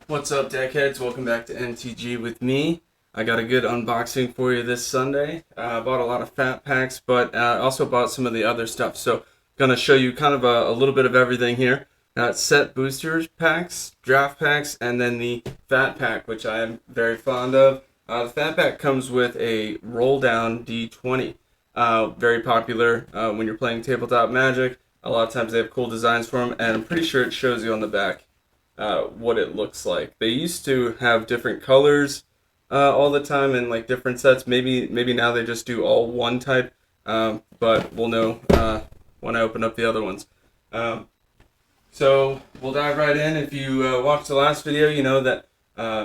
What's up, deckheads? Welcome back to MTG with me. I got a good unboxing for you this Sunday. I bought a lot of fat packs, but also bought some of the other stuff. So, going to show you kind of a little bit of everything here. Set boosters packs, draft packs, and then the fat pack, which I am very fond of. The fat pack comes with a roll down D20. Very popular when you're playing tabletop Magic. A lot of times they have cool designs for them, and I'm pretty sure it shows you on the back what it looks like. They used to have different colors all the time and like different sets. Maybe now they just do all one type, but we'll know when I open up the other ones. So we'll dive right in. If you watched the last video, you know that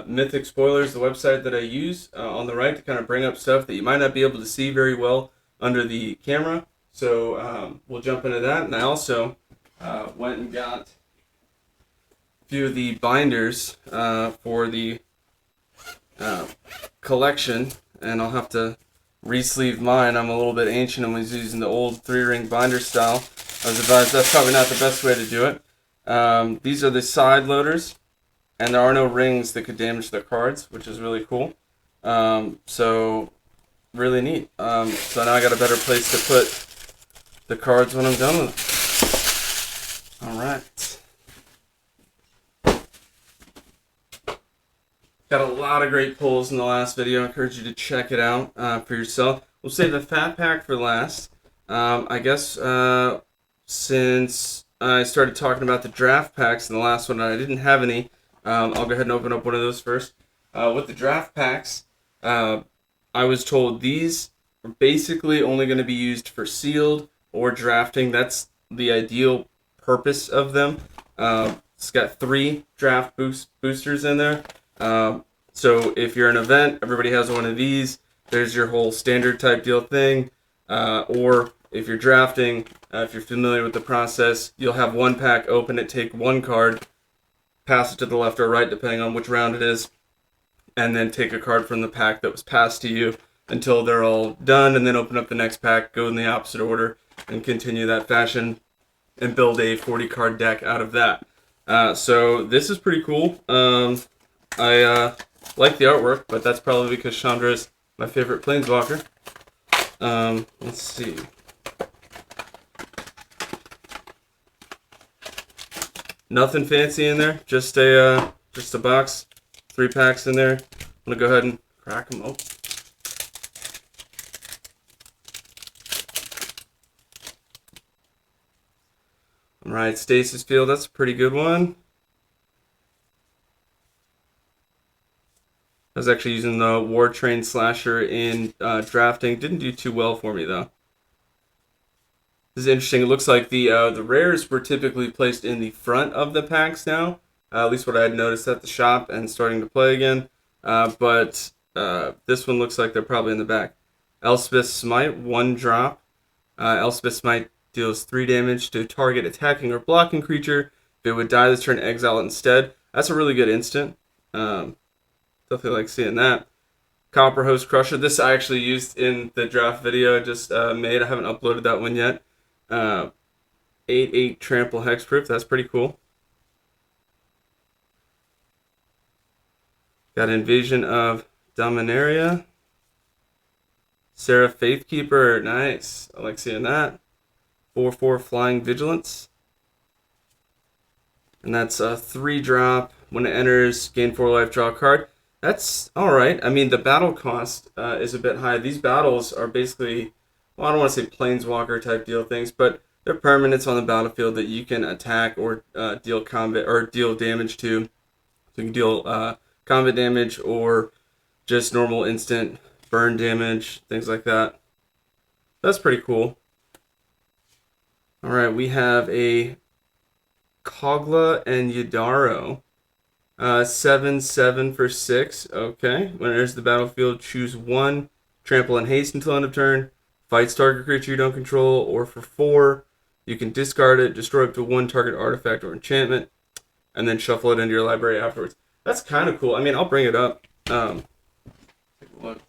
Mythic Spoilers, the website that I use on the right to kind of bring up stuff that you might not be able to see very well under the camera. So we'll jump into that. And I also went and got few of the binders for the collection, and I'll have to re-sleeve mine. I'm a little bit ancient and was using the old 3-ring binder style. I was advised that's probably not the best way to do it. These are the side loaders, and there are no rings that could damage the cards, which is really cool. So really neat. So now I got a better place to put the cards when I'm done with it. Alright. Got a lot of great pulls in the last video. I encourage you to check it out for yourself. We'll save the fat pack for last. I guess since I started talking about the draft packs in the last one, and I didn't have any, I'll go ahead and open up one of those first. With the draft packs, I was told these are basically only going to be used for sealed or drafting. That's the ideal purpose of them. It's got 3 draft boosters in there. So if you're an event, everybody has one of these. There's your whole standard type deal thing. Or if you're drafting, if you're familiar with the process, you'll have one pack, open it, take one card, pass it to the left or right, depending on which round it is, and then take a card from the pack that was passed to you until they're all done, and then open up the next pack, go in the opposite order, and continue that fashion, and build a 40-card deck out of that. So this is pretty cool. I like the artwork, but that's probably because Chandra is my favorite planeswalker. Let's see. Nothing fancy in there, just a box, 3 packs in there. I'm gonna go ahead and crack them open. All right, Stasis Field, that's a pretty good one. I was actually using the War Train Slasher in drafting. Didn't do too well for me, though. This is interesting. It looks like the rares were typically placed in the front of the packs now. At least what I had noticed at the shop and starting to play again. But this one looks like they're probably in the back. Elspeth Smite, 1 drop. Elspeth Smite deals 3 damage to target attacking or blocking creature. If it would die this turn, exile it instead. That's a really good instant. Definitely like seeing that. Copper Host Crusher. This I actually used in the draft video I just made. I haven't uploaded that one yet. 8/8 Trample Hexproof. That's pretty cool. Got Invasion of Dominaria. Seraph Faithkeeper. Nice. I like seeing that. 4/4 Flying Vigilance. And that's a 3 drop. When it enters, gain 4 life, draw a card. That's alright. I mean, the battle cost is a bit high. These battles are basically, well, I don't want to say planeswalker type deal things, but they're permanents on the battlefield that you can attack or deal combat or deal damage to. So you can deal combat damage or just normal instant burn damage, things like that. That's pretty cool. Alright, we have a Kogla and Yadaro. 7/7 for 6. Okay. When it enters the battlefield, choose 1. Trample and haste until end of turn. Fights target creature you don't control. Or for 4, you can discard it, destroy up to 1 target artifact or enchantment, and then shuffle it into your library afterwards. That's kind of cool. I mean, I'll bring it up. Take a look.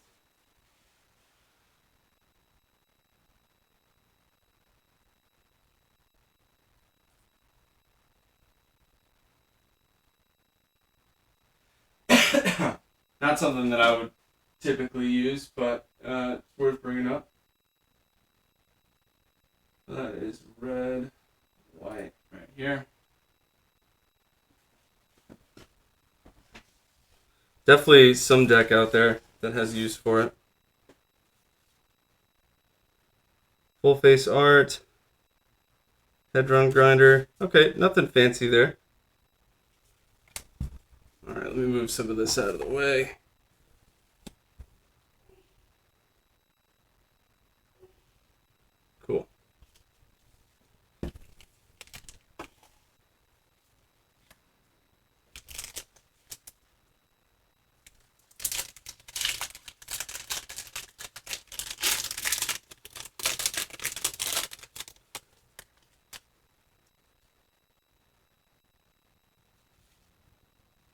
Not something that I would typically use, but it's worth bringing up. That is red, white right here. Definitely some deck out there that has use for it. Full face art. Head-run grinder. Okay, nothing fancy there. Alright, let me move some of this out of the way. Cool.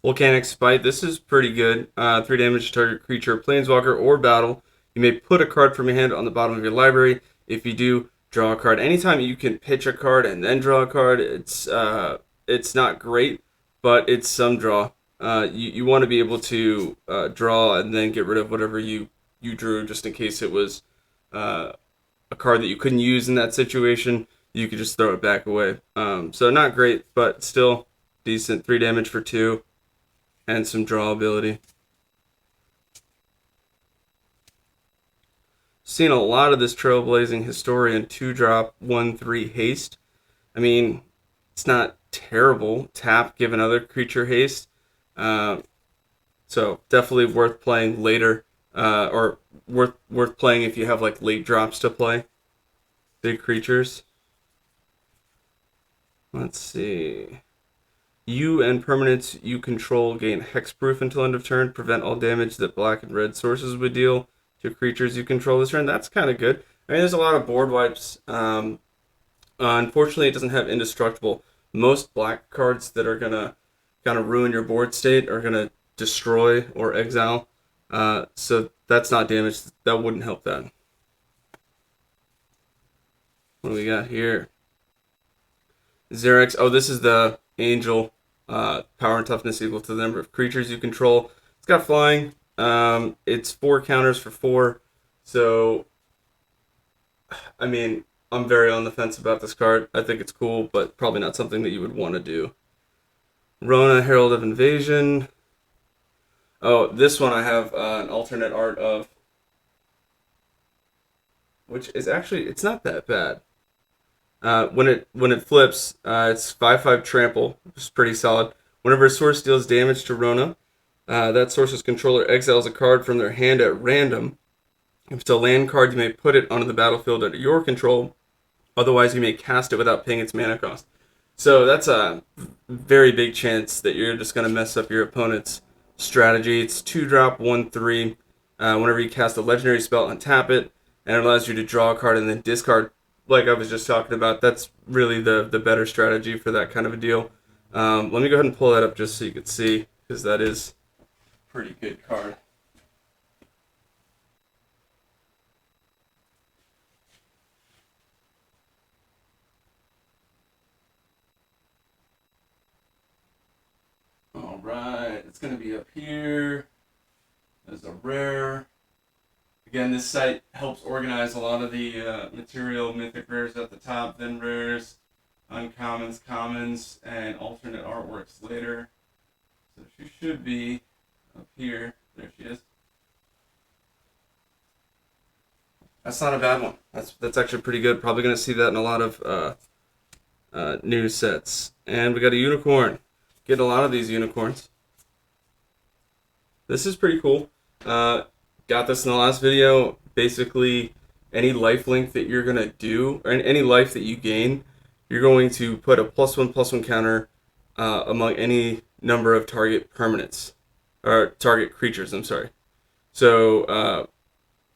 Volcanic Spite. This is pretty good. 3 damage to target creature, planeswalker, or battle. You may put a card from your hand on the bottom of your library. If you do, draw a card. Anytime you can pitch a card and then draw a card, it's not great, but it's some draw. You want to be able to draw and then get rid of whatever you drew, just in case it was a card that you couldn't use in that situation. You could just throw it back away. So not great, but still decent. 3 damage for 2. And some draw ability. Seen a lot of this Trailblazing Historian 2-drop 1/3 haste. I mean, it's not terrible. Tap, give another creature haste. So definitely worth playing later, or worth playing if you have like late drops to play. Big creatures. Let's see. You and permanents you control gain hexproof until end of turn. Prevent all damage that black and red sources would deal to creatures you control this turn. That's kind of good. I mean, there's a lot of board wipes. Unfortunately, it doesn't have indestructible. Most black cards that are gonna kind of ruin your board state are gonna destroy or exile. So that's not damage. That wouldn't help that. What do we got here? Xerix. Oh, this is the Angel. Power and toughness equal to the number of creatures you control. It's got flying. It's 4 counters for 4. So, I mean, I'm very on the fence about this card. I think it's cool, but probably not something that you would want to do. Rona, Herald of Invasion. Oh, this one I have an alternate art of, which is actually, it's not that bad. When it flips, it's 5/5 trample, which is pretty solid. Whenever a source deals damage to Rona, that source's controller exiles a card from their hand at random. If it's a land card, you may put it onto the battlefield under your control. Otherwise, you may cast it without paying its mana cost. So that's a very big chance that you're just going to mess up your opponent's strategy. It's 2-drop 1/3. Whenever you cast a legendary spell, untap it, and it allows you to draw a card and then discard. Like I was just talking about, that's really the better strategy for that kind of a deal. Let me go ahead and pull that up just so you can see, because that is a pretty good card. All right, it's going to be up here. There's a rare. Again, this site helps organize a lot of the material, mythic rares at the top, then rares, uncommons, commons, and alternate artworks later. So she should be up here. There she is. That's not a bad one. That's actually pretty good. Probably going to see that in a lot of new sets. And we got a unicorn. Get a lot of these unicorns. This is pretty cool. Got this in the last video. Basically, any lifelink that you're going to do, or any life that you gain, you're going to put a +1/+1 counter among any number of target permanents, or target creatures, I'm sorry. So,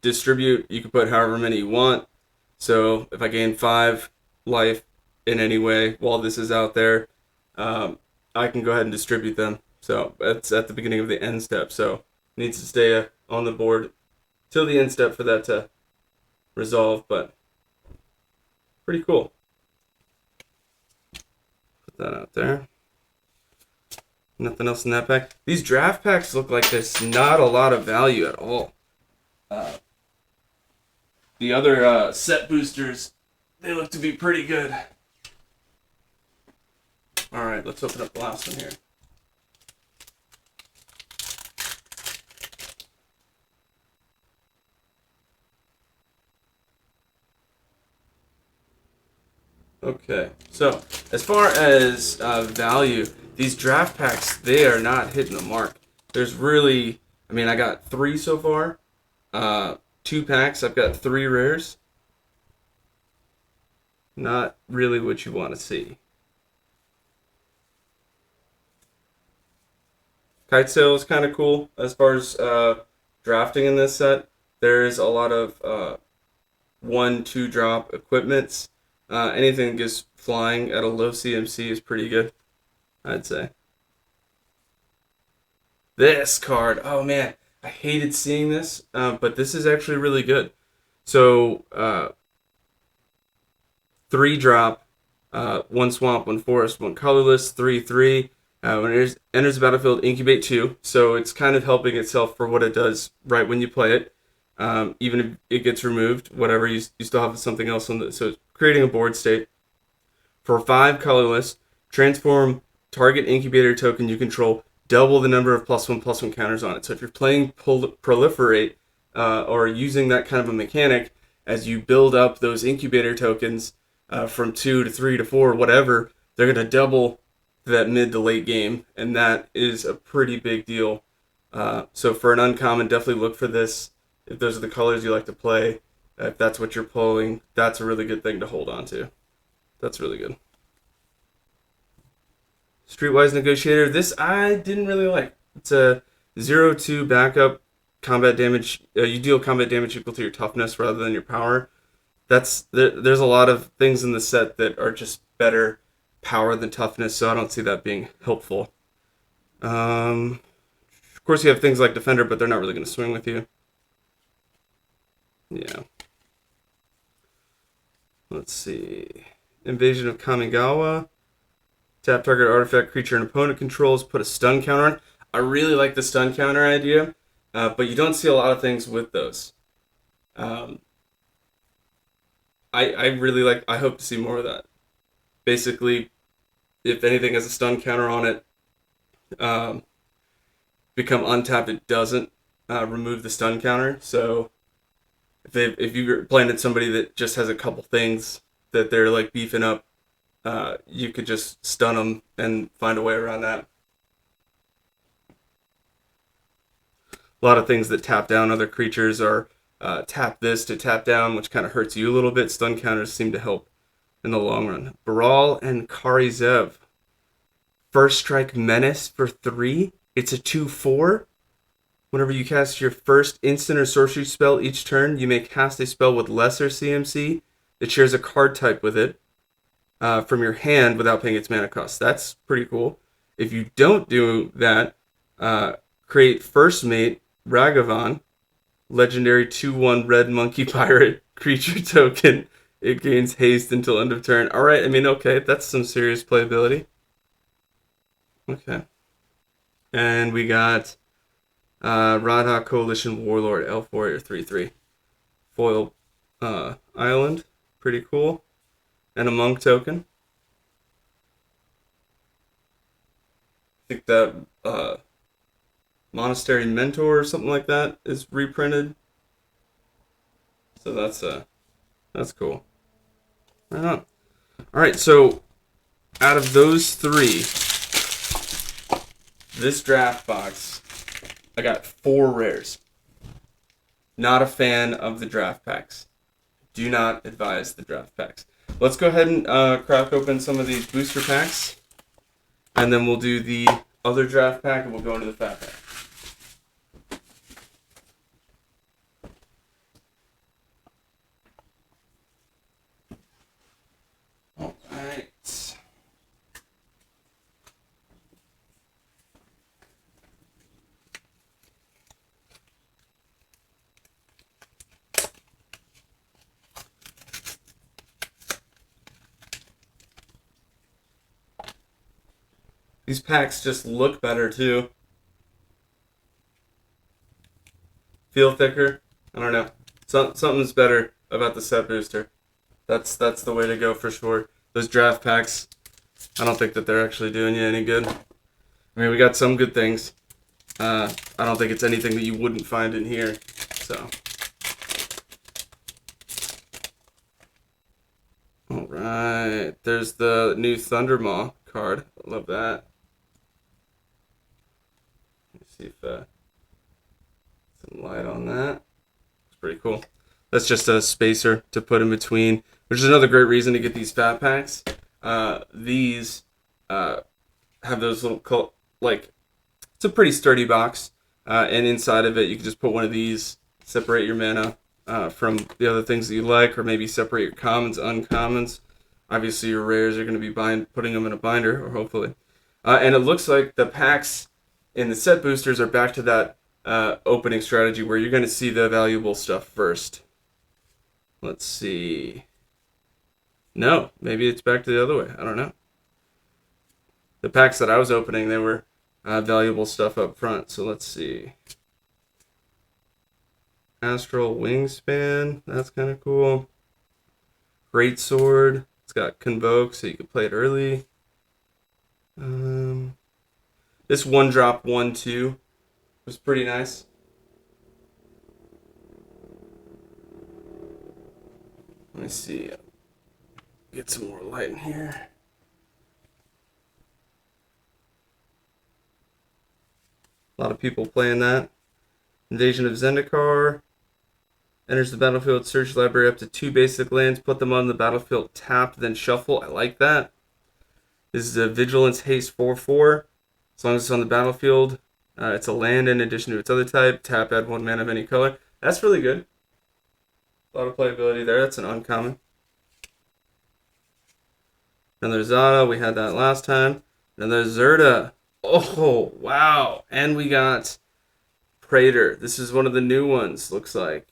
distribute, you can put however many you want. So, if I gain 5 life in any way while this is out there, I can go ahead and distribute them. So, that's at the beginning of the end step. So, it needs to stay on the board till the end step for that to resolve, but pretty cool. Put that out there. Nothing else in that pack. These draft packs look like there's not a lot of value at all. The other set boosters, they look to be pretty good. All right, let's open up the last one here. Okay, so as far as value, these draft packs, they are not hitting the mark. There's really, I mean, I got 3 so far. 2 packs, I've got 3 rares. Not really what you want to see. Kite Sail is kind of cool as far as drafting in this set. There is a lot of 1-2 drop equipments. Anything that gets flying at a low CMC is pretty good, I'd say. This card, oh man, I hated seeing this, but this is actually really good. So, 3 drop, 1 swamp, 1 forest, 1 colorless, 3/3. When it enters the battlefield, incubate 2. So it's kind of helping itself for what it does right when you play it. Even if it gets removed, whatever, you still have something else on the. So it's creating a board state. For 5 colorless, transform target incubator token you control, double the number of +1/+1 counters on it. So if you're playing Proliferate or using that kind of a mechanic, as you build up those incubator tokens from 2 to 3 to 4, whatever, they're going to double that mid to late game, and that is a pretty big deal. So for an uncommon, definitely look for this. If those are the colors you like to play, if that's what you're pulling, that's a really good thing to hold on to. That's really good. Streetwise Negotiator. This I didn't really like. It's a 0/2 backup combat damage. You deal combat damage equal to your toughness rather than your power. There's a lot of things in the set that are just better power than toughness, so I don't see that being helpful. Of course, you have things like Defender, but they're not really going to swing with you. Yeah. Let's see. Invasion of Kamigawa. Tap target artifact, creature, and opponent controls. Put a stun counter on. I really like the stun counter idea, but you don't see a lot of things with those. I really like. I hope to see more of that. Basically, if anything has a stun counter on it, become untapped, it doesn't remove the stun counter. So if you're playing at somebody that just has a couple things that they're like beefing up, you could just stun them and find a way around that. A lot of things that tap down other creatures are tap this to tap down, which kind of hurts you a little bit. Stun counters seem to help in the long run. Baral and Karizev. First Strike Menace for 3. It's a 2/4. Whenever you cast your first instant or sorcery spell each turn, you may cast a spell with lesser CMC that shares a card type with it from your hand without paying its mana cost. That's pretty cool. If you don't do that, create First Mate Ragavan, legendary 2/1 red monkey pirate creature token. It gains haste until end of turn. All right, I mean, okay, that's some serious playability. Okay. And we got Radha Coalition Warlord, Elf Warrior 3/3. Foil Island, pretty cool. And a monk token. I think that Monastery Mentor or something like that is reprinted. So that's cool. Right on. All right, so out of those 3, this draft box, I got 4 rares. Not a fan of the draft packs. Do not advise the draft packs. Let's go ahead and crack open some of these booster packs, and then we'll do the other draft pack, and we'll go into the fat pack. All right. These packs just look better too. Feel thicker. I don't know. Something's better about the set booster. That's the way to go for sure. Those draft packs, I don't think that they're actually doing you any good. I mean, we got some good things. I don't think it's anything that you wouldn't find in here. So, all right. There's the new Thundermaw card. I love that. Let's see if some light on that. It's pretty cool. That's just a spacer to put in between, which is another great reason to get these fat packs. These have those little, like, it's a pretty sturdy box, and inside of it you can just put one of these, separate your mana from the other things that you like, or maybe separate your commons, uncommons. Obviously your rares are going to be putting them in a binder, or hopefully. And it looks like the packs in the set boosters are back to that opening strategy where you're going to see the valuable stuff first. Let's see. No, maybe it's back to the other way. I don't know. The packs that I was opening, they were valuable stuff up front. So let's see. Astral Wingspan. That's kind of cool. Great Sword. It's got Convoke, so you can play it early. This 1-drop 1/2 was pretty nice. Let me see. Get some more light in here. A lot of people playing that. Invasion of Zendikar. Enters the battlefield, search library up to 2 basic lands, put them on the battlefield tapped, then shuffle. I like that. This is a Vigilance Haste 4/4. As long as it's on the battlefield, it's a land in addition to its other type. Tap, add 1 mana of any color. That's really good. A lot of playability there. That's an uncommon. Another Zada. We had that last time. Another Zerda. Oh, wow. And we got Praetor. This is one of the new ones, looks like.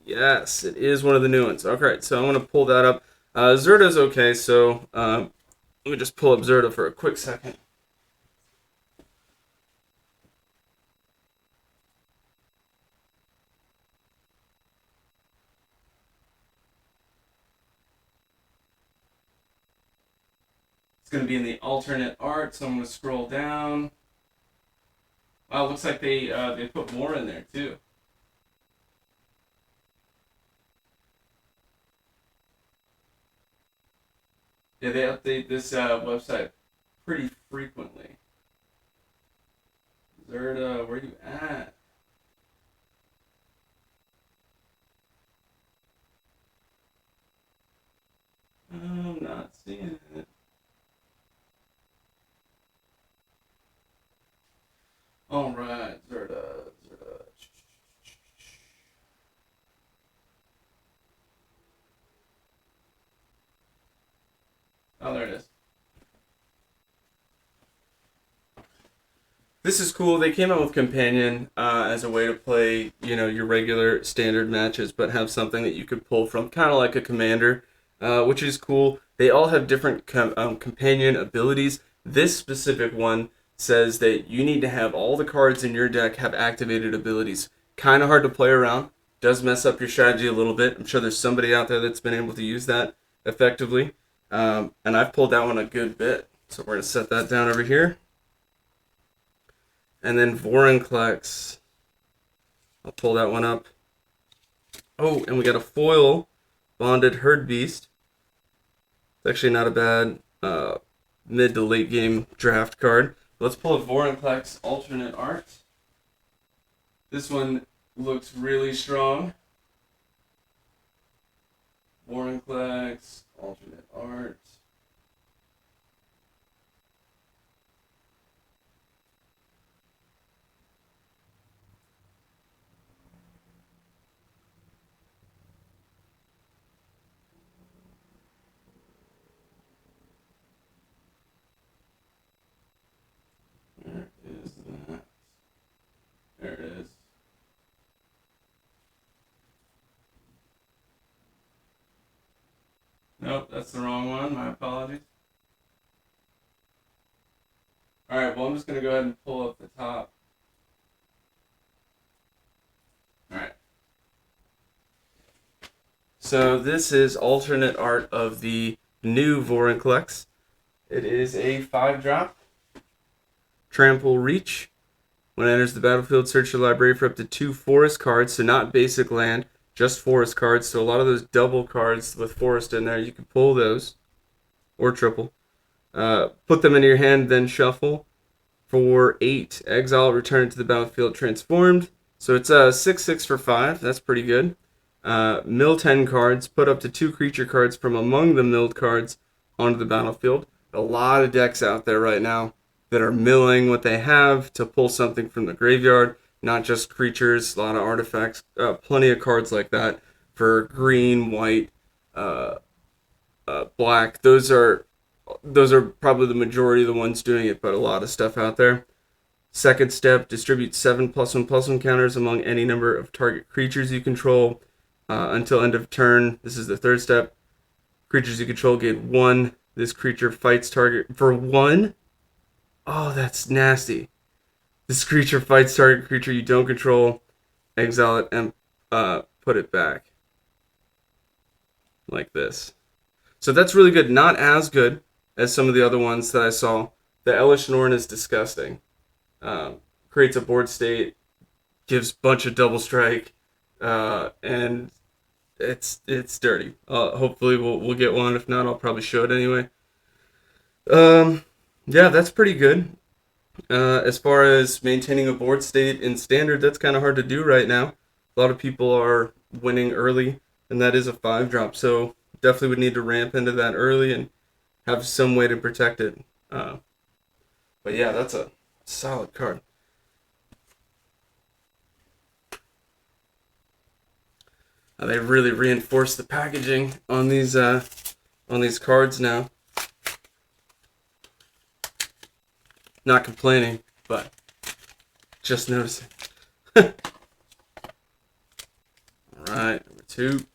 Yes, it is one of the new ones. Okay, so I'm going to pull that up. Zerda's okay, so let me just pull up Zerda for a quick second. It's going to be in the alternate art, so I'm going to scroll down. Wow, it looks like they put more in there, too. Yeah, they update this website pretty frequently. Zerda, where you at? I'm not seeing it. All right, Zerda. Oh, there it is. This is cool. They came out with Companion as a way to play, your regular standard matches, but have something that you could pull from, kind of like a commander, which is cool. They all have different companion abilities. This specific one says that you need to have all the cards in your deck have activated abilities. Kind of hard to play around. Does mess up your strategy a little bit. I'm sure there's somebody out there that's been able to use that effectively. And I've pulled that one a good bit. So we're going to set that down over here. And then Vorinclex. I'll pull that one up. Oh, and we got a foil Bonded Herd Beast. It's actually not a bad mid to late game draft card. Let's pull a Vorinclex alternate art. This one looks really strong. Vorinclex alternate art. Where is that? There it is. Nope, that's the wrong one. My apologies. All right, well, I'm just going to go ahead and pull up the top. All right. So this is alternate art of the new Vorinclex. It is a 5-drop. Trample Reach. When it enters the battlefield, search your library for up to 2 forest cards, so not basic land, just forest cards. So a lot of those double cards with forest in there, you can pull those, or triple. Put them into your hand, then shuffle. For 8, exile, return to the battlefield transformed. So it's a 6/6 for 5. That's pretty good. Mill 10 cards. Put up to 2 creature cards from among the milled cards onto the battlefield. A lot of decks out there right now that are milling what they have to pull something from the graveyard. Not just creatures, a lot of artifacts. Plenty of cards like that for green, white, black. Those are probably the majority of the ones doing it, but a lot of stuff out there. Second step, distribute 7+1/+1 counters among any number of target creatures you control until end of turn. This is the third step. Creatures you control get 1. This creature fights target for 1. Oh, that's nasty. This creature fights target creature you don't control. Exile it and put it back. Like this. So that's really good. Not as good as some of the other ones that I saw. The Elish Norn is disgusting. Creates a board state, gives a bunch of double strike, and it's dirty. Hopefully we'll get one. If not, I'll probably show it anyway. Yeah, that's pretty good. As far as maintaining a board state in standard, that's kind of hard to do right now. A lot of people are winning early, and that is a 5-drop. So definitely would need to ramp into that early and have some way to protect it. But yeah, that's a solid card. They really reinforced the packaging on these cards now. Not complaining, but just noticing. All right, number 2.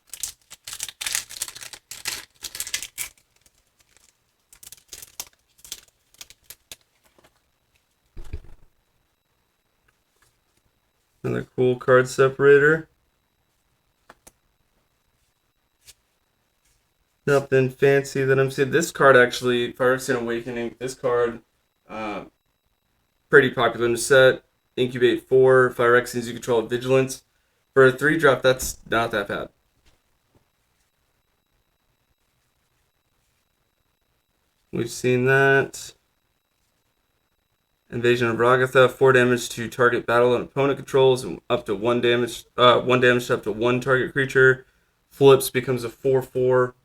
Another cool card separator. Nothing fancy that I'm seeing. This card actually, Phyrexian Awakening, this card, pretty popular in the set. Incubate 4, Phyrexians you control Vigilance. For a 3-drop, that's not that bad. We've seen that. Invasion of Ragatha, 4 damage to target battle and opponent controls, and up to 1 damage. 1 damage to up to 1 target creature. Flips, becomes a 4/4.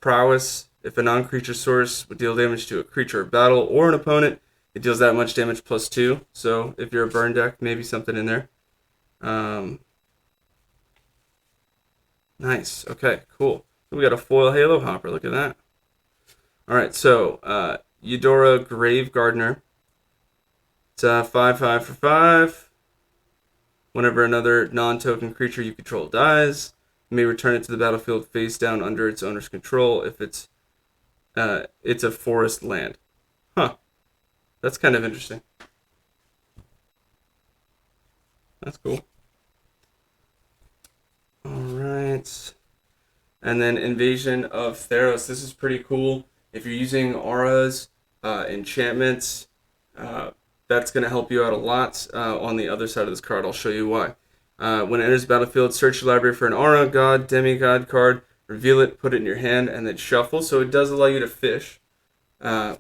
Prowess, if a non-creature source would deal damage to a creature of battle or an opponent, it deals that much damage +2. So if you're a burn deck, maybe something in there. Nice. Okay, cool. We got a foil Halo Hopper. Look at that. All right, so Eudora Grave Gardener. It's a 5/5 for 5. Whenever another non-token creature you control dies, you may return it to the battlefield face down under its owner's control if it's a forest land. Huh. That's kind of interesting. That's cool. All right. And then Invasion of Theros. This is pretty cool. If you're using auras, enchantments, that's going to help you out a lot. On the other side of this card, I'll show you why. When it enters the battlefield, search your library for an aura, god, demigod card, reveal it, put it in your hand, and then shuffle. So it does allow you to fish,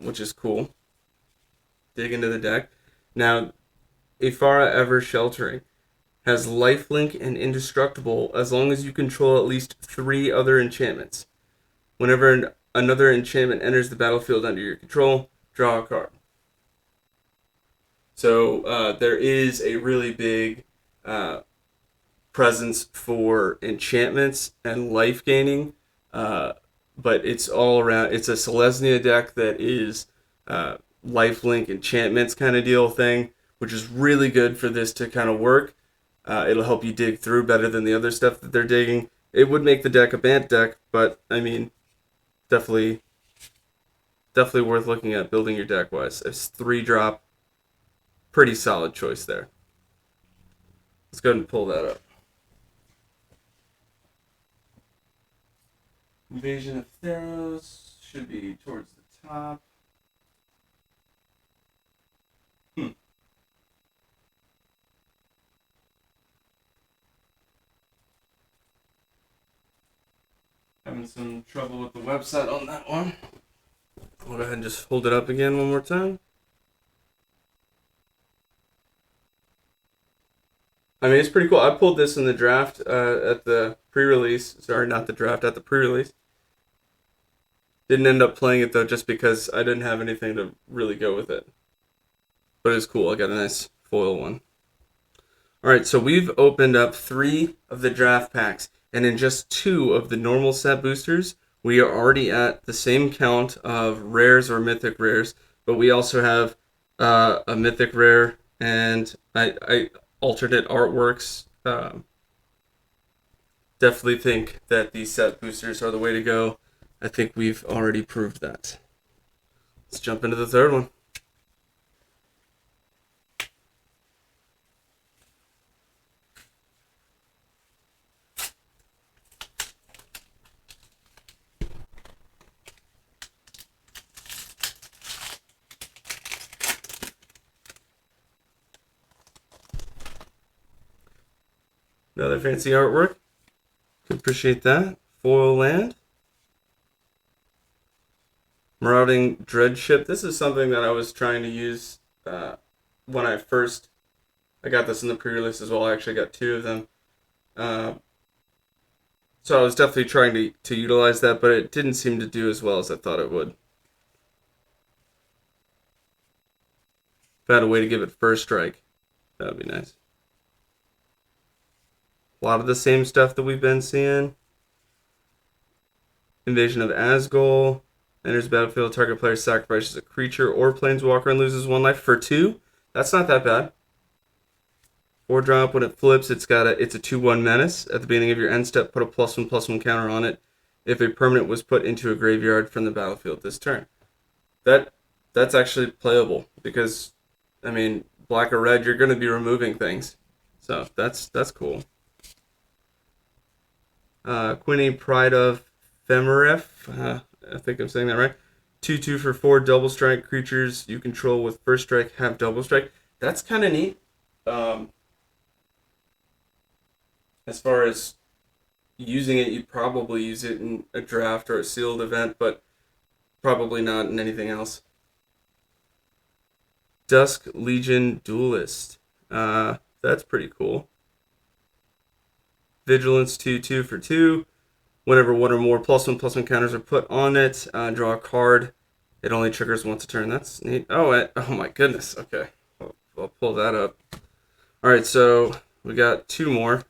which is cool. Dig into the deck. Now, Ifara Ever Sheltering has lifelink and indestructible as long as you control at least 3 other enchantments. Whenever another enchantment enters the battlefield under your control, draw a card. So there is a really big presence for enchantments and life gaining, but it's all around. It's a Selesnya deck that is lifelink enchantments kind of deal thing, which is really good for this to kind of work. It'll help you dig through better than the other stuff that they're digging. It would make the deck a Bant deck, but I mean, definitely definitely worth looking at building your deck wise. It's 3-drop, pretty solid choice there. Let's go ahead and pull that up. Invasion of Theros should be towards the top. Having some trouble with the website on that one. I'll go ahead and just hold it up again one more time. I mean, it's pretty cool. I pulled this in the draft at the pre-release. Sorry, not the draft, at the pre-release. Didn't end up playing it, though, just because I didn't have anything to really go with it. But it was cool. I got a nice foil one. All right, so we've opened up 3 of the draft packs. And in just 2 of the normal set boosters, we are already at the same count of rares or mythic rares. But we also have a mythic rare and I alternate artworks. Definitely think that these set boosters are the way to go. I think we've already proved that. Let's jump into the third one. Another fancy artwork. Appreciate that. Foil land. Marauding Dreadship. This is something that I was trying to use when I got this in the pre-release as well. I actually got 2 of them. So I was definitely trying to utilize that, but it didn't seem to do as well as I thought it would. If I had a way to give it first strike, that would be nice. A lot of the same stuff that we've been seeing. Invasion of Asgol. Enters battlefield, target player sacrifices a creature or planeswalker and loses 1 life for 2. That's not that bad. 4-drop, when it flips, it's a 2/1 menace. At the beginning of your end step, put a +1/+1 counter on it if a permanent was put into a graveyard from the battlefield this turn. That's actually playable because, I mean, black or red, you're going to be removing things. So that's cool. Quinny, Pride of Femeref. I think I'm saying that right. 2/2 for 4 double strike creatures you control with first strike have double strike. That's kind of neat. As far as using it, you'd probably use it in a draft or a sealed event, but probably not in anything else. Dusk Legion Duelist. That's pretty cool. Vigilance 2/2 for 2. Whenever 1 or more +1/+1 counters are put on it, draw a card. It only triggers once a turn. That's neat. Oh my goodness. Okay. I'll pull that up. All right, so we got 2 more.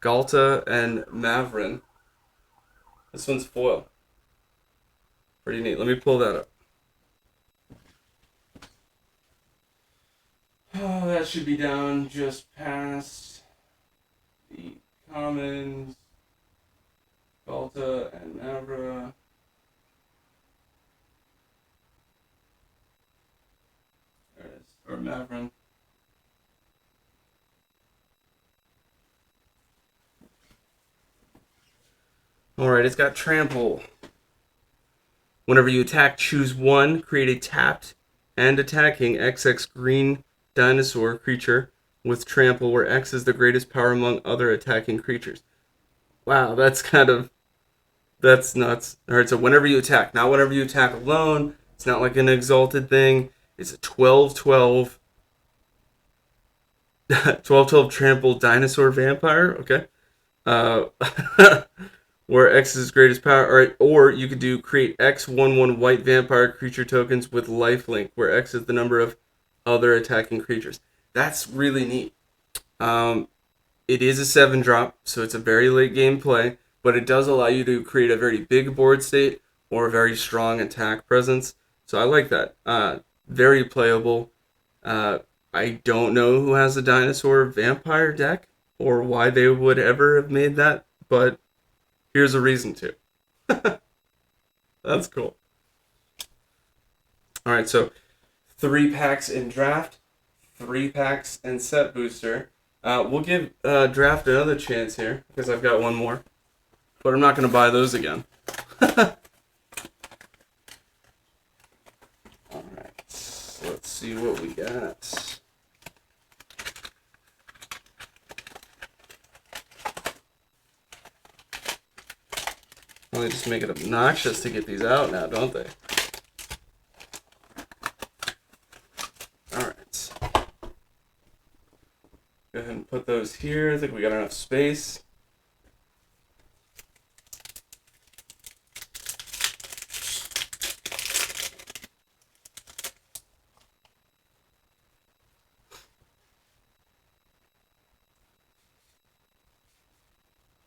Galta and Mavrin. This one's foil. Pretty neat. Let me pull that up. Oh, that should be down just past the commons. Galta and Mavra. There it is. Or Mavrin. Alright, it's got Trample. Whenever you attack, choose 1, create a tapped and attacking XX green dinosaur creature with Trample, where X is the greatest power among other attacking creatures. Wow, that's nuts. Alright, so whenever you attack, not whenever you attack alone, it's not like an exalted thing. It's a 12/12 12/12 Trample dinosaur vampire. Okay. Where X is greatest power, or you could do create X 1/1 white vampire creature tokens with lifelink, where X is the number of other attacking creatures. That's really neat. It is a 7-drop, so it's a very late game play, but it does allow you to create a very big board state or a very strong attack presence. So I like that. Very playable. I don't know who has a dinosaur vampire deck or why they would ever have made that, but here's a reason to. That's cool. All right, so 3 packs in draft, 3 packs in set booster. We'll give draft another chance here because I've got one more, but I'm not going to buy those again. All right, so let's see what we got. Well, they just make it obnoxious to get these out now, don't they? Alright. Go ahead and put those here. I think we got enough space.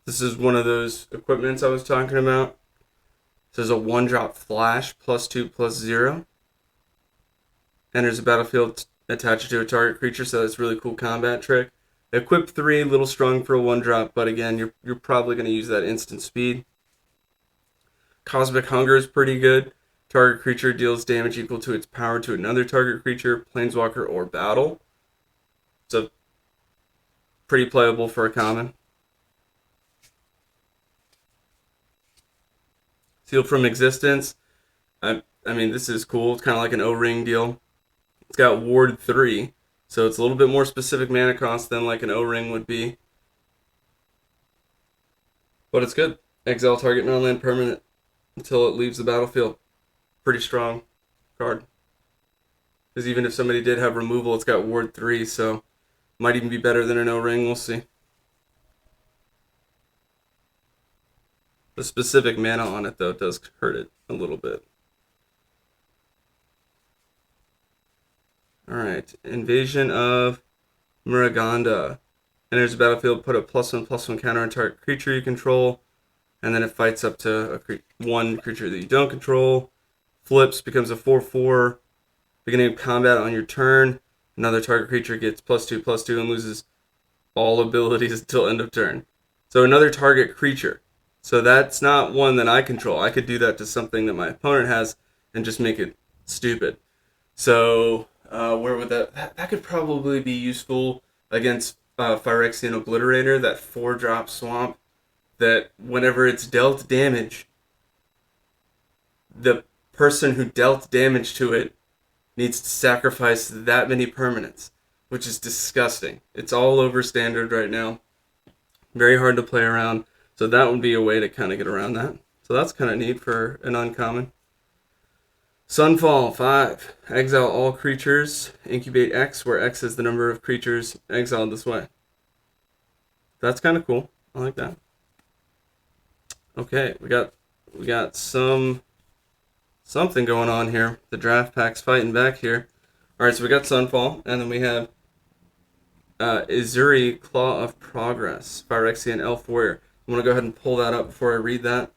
This is one of those equipments I was talking about. This is a 1-drop flash, +2/+0. Enters the battlefield attached to a target creature, so that's a really cool combat trick. Equip 3, a little strong for a 1-drop, but again, you're probably going to use that instant speed. Cosmic Hunger is pretty good. Target creature deals damage equal to its power to another target creature, planeswalker, or battle. So, pretty playable for a common. Sealed from Existence. I mean, this is cool. It's kind of like an O-ring deal. It's got Ward 3, so it's a little bit more specific mana cost than like an O-ring would be. But it's good. Exile target non-land permanent until it leaves the battlefield. Pretty strong card. Because even if somebody did have removal, it's got Ward 3, so might even be better than an O-ring. We'll see. The specific mana on it, though, does hurt it a little bit. Alright, Invasion of Muraganda. Enters the battlefield, put a +1/+1 counter on target creature you control, and then it fights up to one creature that you don't control. Flips, becomes a 4/4. Beginning of combat on your turn, another target creature gets +2/+2 and loses all abilities until end of turn. So another target creature. So that's not one that I control. I could do that to something that my opponent has and just make it stupid. So where would that could probably be useful against Phyrexian Obliterator, that 4-drop swamp that whenever it's dealt damage, the person who dealt damage to it needs to sacrifice that many permanents, which is disgusting. It's all over standard right now. Very hard to play around. So that would be a way to kind of get around that. So that's kind of neat for an uncommon. Sunfall 5. Exile all creatures. Incubate X, where X is the number of creatures exiled this way. That's kind of cool. I like that. Okay, we got something going on here. The draft pack's fighting back here. All right, so we got Sunfall, and then we have Izuri, Claw of Progress, Phyrexian Elf Warrior. I'm going to go ahead and pull that up before I read that.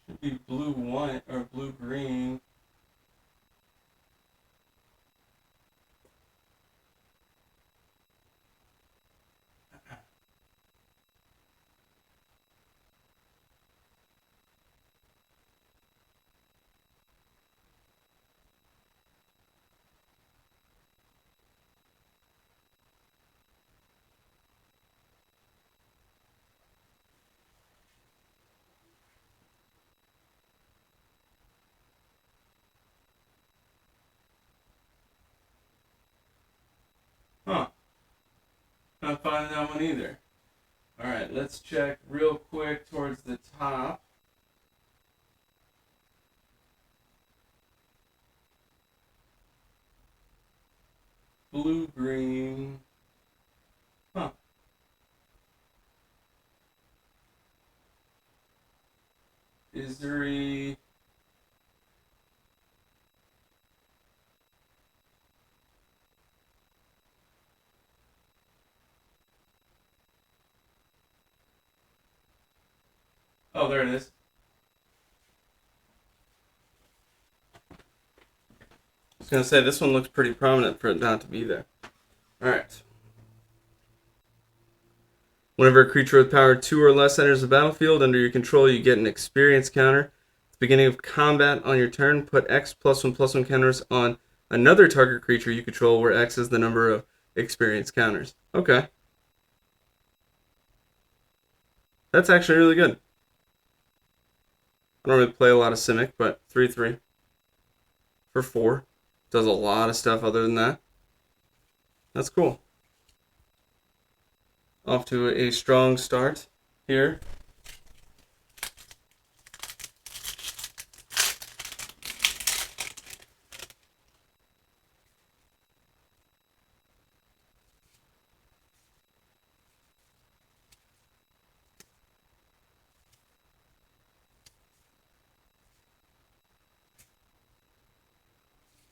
Should be blue-white or blue-green. Huh. Not finding that one either. Alright, let's check real quick towards the top. Blue-green. Huh. Izuri. Oh, there it is. I was going to say, this one looks pretty prominent for it not to be there. Alright. Whenever a creature with power 2 or less enters the battlefield under your control, you get an experience counter. At the beginning of combat on your turn, put X +1/+1 counters on another target creature you control, where X is the number of experience counters. Okay. That's actually really good. I don't really play a lot of Simic, but 3/3 for 4 does a lot of stuff other than that. That's cool. Off to a strong start here.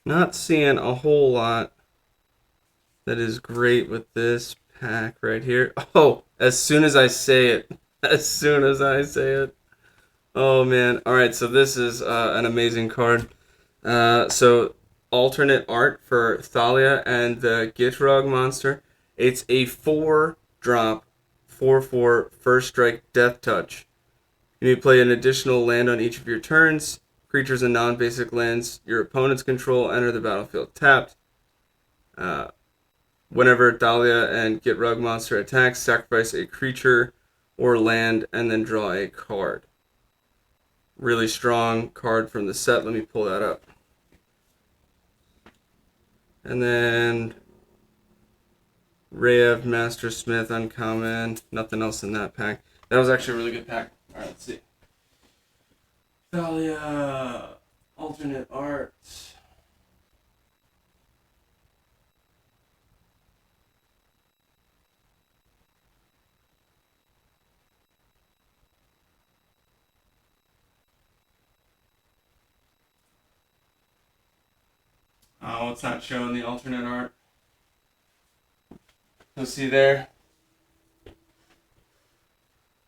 Not seeing a whole lot that is great with this pack right here. Oh, as soon as I say it. As soon as I say it. Oh, man. All right, so this is an amazing card. So, alternate art for Thalia and the Gitrog monster. It's a 4-drop, 4/4 first strike death touch. You may play an additional land on each of your turns. Creatures and non-basic lands your opponents control enter the battlefield tapped. Whenever Thalia and Gitrog monster attacks, sacrifice a creature or land and then draw a card. Really strong card from the set. Let me pull that up. And then Rayev, Master Smith, uncommon. Nothing else in that pack. That was actually a really good pack. Alright, let's see. Thalia, alternate art. Oh, it's not showing the alternate art. You'll see there.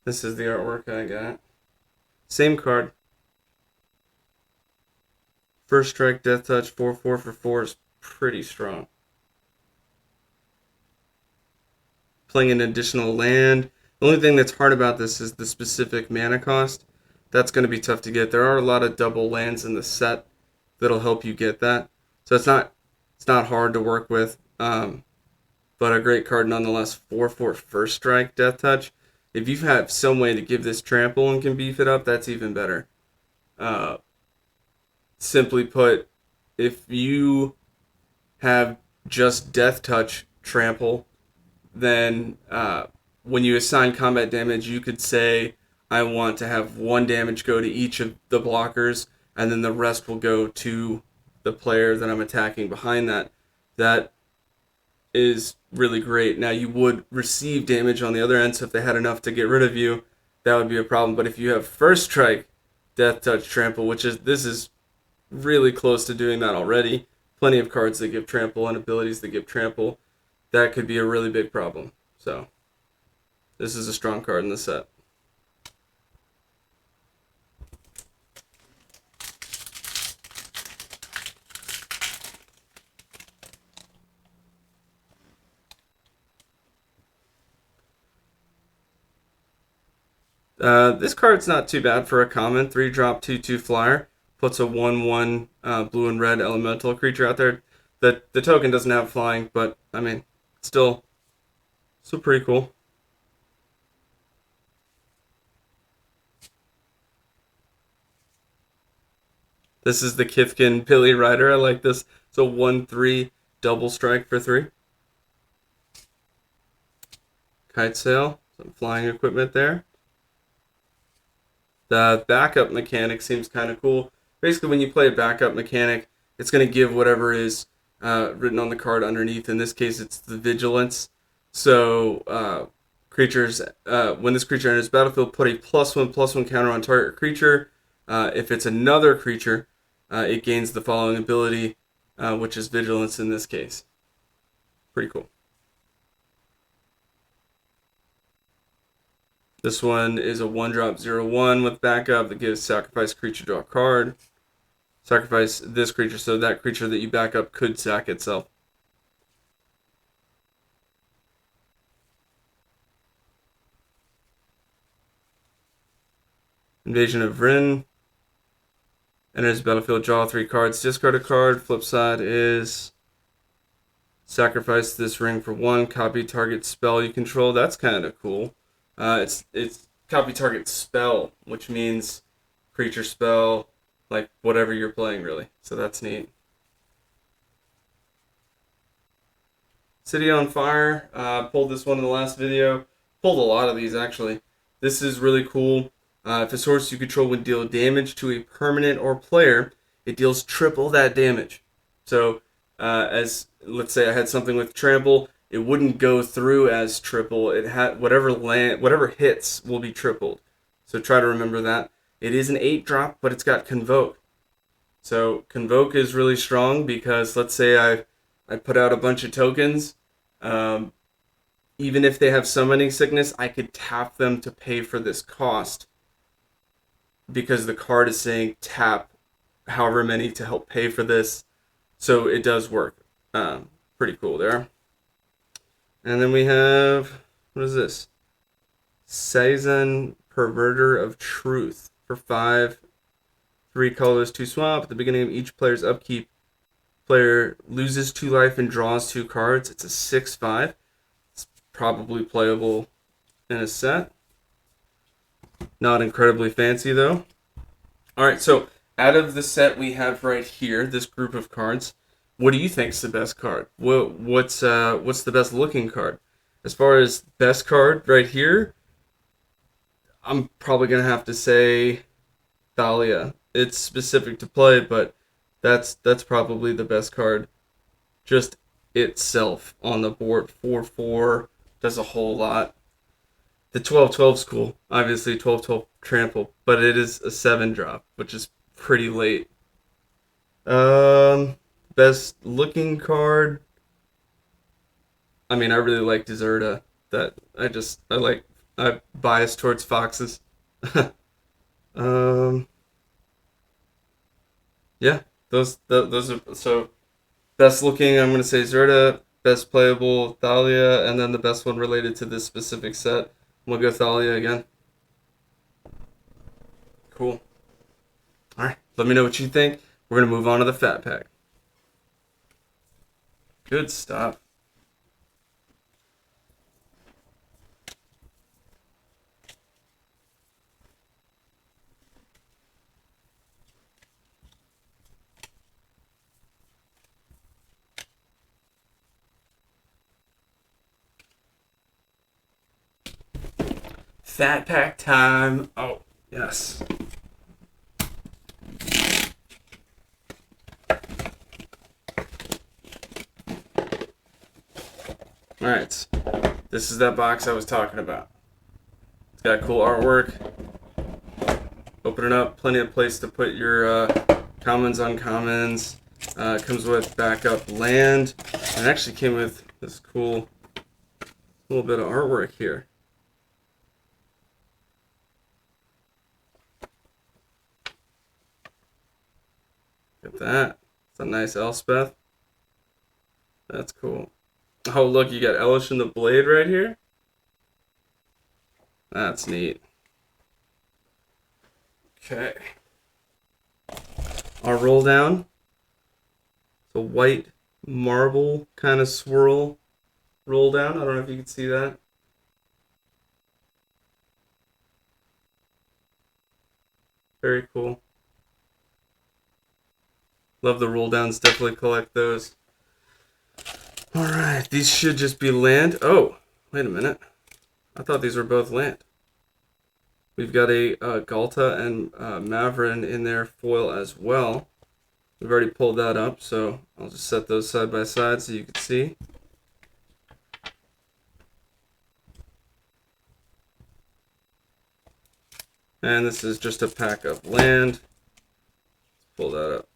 This is the artwork I got. Same card. First strike, death touch, 4/4 for 4 is pretty strong. Playing an additional land. The only thing that's hard about this is the specific mana cost. That's going to be tough to get. There are a lot of double lands in the set that'll help you get that. So it's not hard to work with. But a great card nonetheless. 4/4 first strike, death touch. If you have some way to give this trample and can beef it up, that's even better. Simply put, if you have just death touch trample, then when you assign combat damage, you could say, I want to have 1 damage go to each of the blockers, and then the rest will go to the player that I'm attacking behind that. That is really great. Now, you would receive damage on the other end, so if they had enough to get rid of you, that would be a problem. But if you have first strike, death touch, trample, this is really close to doing that already. Plenty of cards that give trample and abilities that give trample. That could be a really big problem. So, this is a strong card in the set. This card's not too bad for a common. 3-drop, 2/2 flyer. Puts a 1/1 blue and red elemental creature out there. The token doesn't have flying, but, I mean, still pretty cool. This is the Kithkin Billy Rider. I like this. It's a 1/3 double strike for 3. Kite Sail. Some flying equipment there. The backup mechanic seems kind of cool. Basically, when you play a backup mechanic, it's going to give whatever is written on the card underneath. In this case, it's the Vigilance. So, creatures, when this creature enters battlefield, put a +1/+1 counter on target creature. If it's another creature, it gains the following ability, which is Vigilance in this case. Pretty cool. This one is a 1-drop 0/1 with backup that gives sacrifice creature, draw a card. Sacrifice this creature so that creature that you back up could sack itself. Invasion of Vryn. Enters the battlefield, draw 3 cards, discard a card. Flip side is sacrifice this ring for 1, copy target spell you control. That's kind of cool. It's copy target spell, which means creature spell, like whatever you're playing, really. So that's neat. City on Fire. Pulled this one in the last video. Pulled a lot of these, actually. This is really cool. If a source you control would deal damage to a permanent or player, it deals triple that damage. So, as let's say I had something with trample, it wouldn't go through as triple. It had whatever hits will be tripled. So try to remember that. It is an 8-drop, but it's got Convoke. So Convoke is really strong because let's say I put out a bunch of tokens. Even if they have summoning sickness, I could tap them to pay for this cost because the card is saying tap however many to help pay for this. So it does work. Pretty cool there. And then we have, what is this? Season Perverter of Truth for 5. 3 colors, 2 swamp. At the beginning of each player's upkeep, player loses 2 life and draws 2 cards. It's a 6/5. It's probably playable in a set. Not incredibly fancy though. Alright, so out of the set we have right here, this group of cards, what do you think is the best card? What's the best looking card? As far as best card right here, I'm probably gonna have to say Thalia. It's specific to play, but that's probably the best card. Just itself on the board. 4/4 does a whole lot. The 12/12 is cool. Obviously 12/12 trample, but it is a 7-drop, which is pretty late. Best looking card. I mean, I really like Deserta. I bias towards foxes. Yeah, those are so best looking. I'm gonna say Zerta, best playable Thalia, and then the best one related to this specific set. We'll go Thalia again. Cool. All right, let me know what you think. We're gonna move on to the fat pack. Good stuff. Fat pack time. Oh, yes. Alright. This is that box I was talking about. It's got cool artwork. Open it up. Plenty of place to put your commons, uncommons. It comes with backup land. And it actually came with this cool little bit of artwork here. Look at that. It's a nice Elspeth. That's cool. Oh, look, you got Elish in the Blade right here. That's neat. Okay. Our roll down. It's a white marble kind of swirl roll down. I don't know if you can see that. Very cool. Love the roll downs. Definitely collect those. Alright, these should just be land. Oh, wait a minute. I thought these were both land. We've got a Galta and Maverin in their foil as well. We've already pulled that up, so I'll just set those side by side so you can see. And this is just a pack of land. Let's pull that up.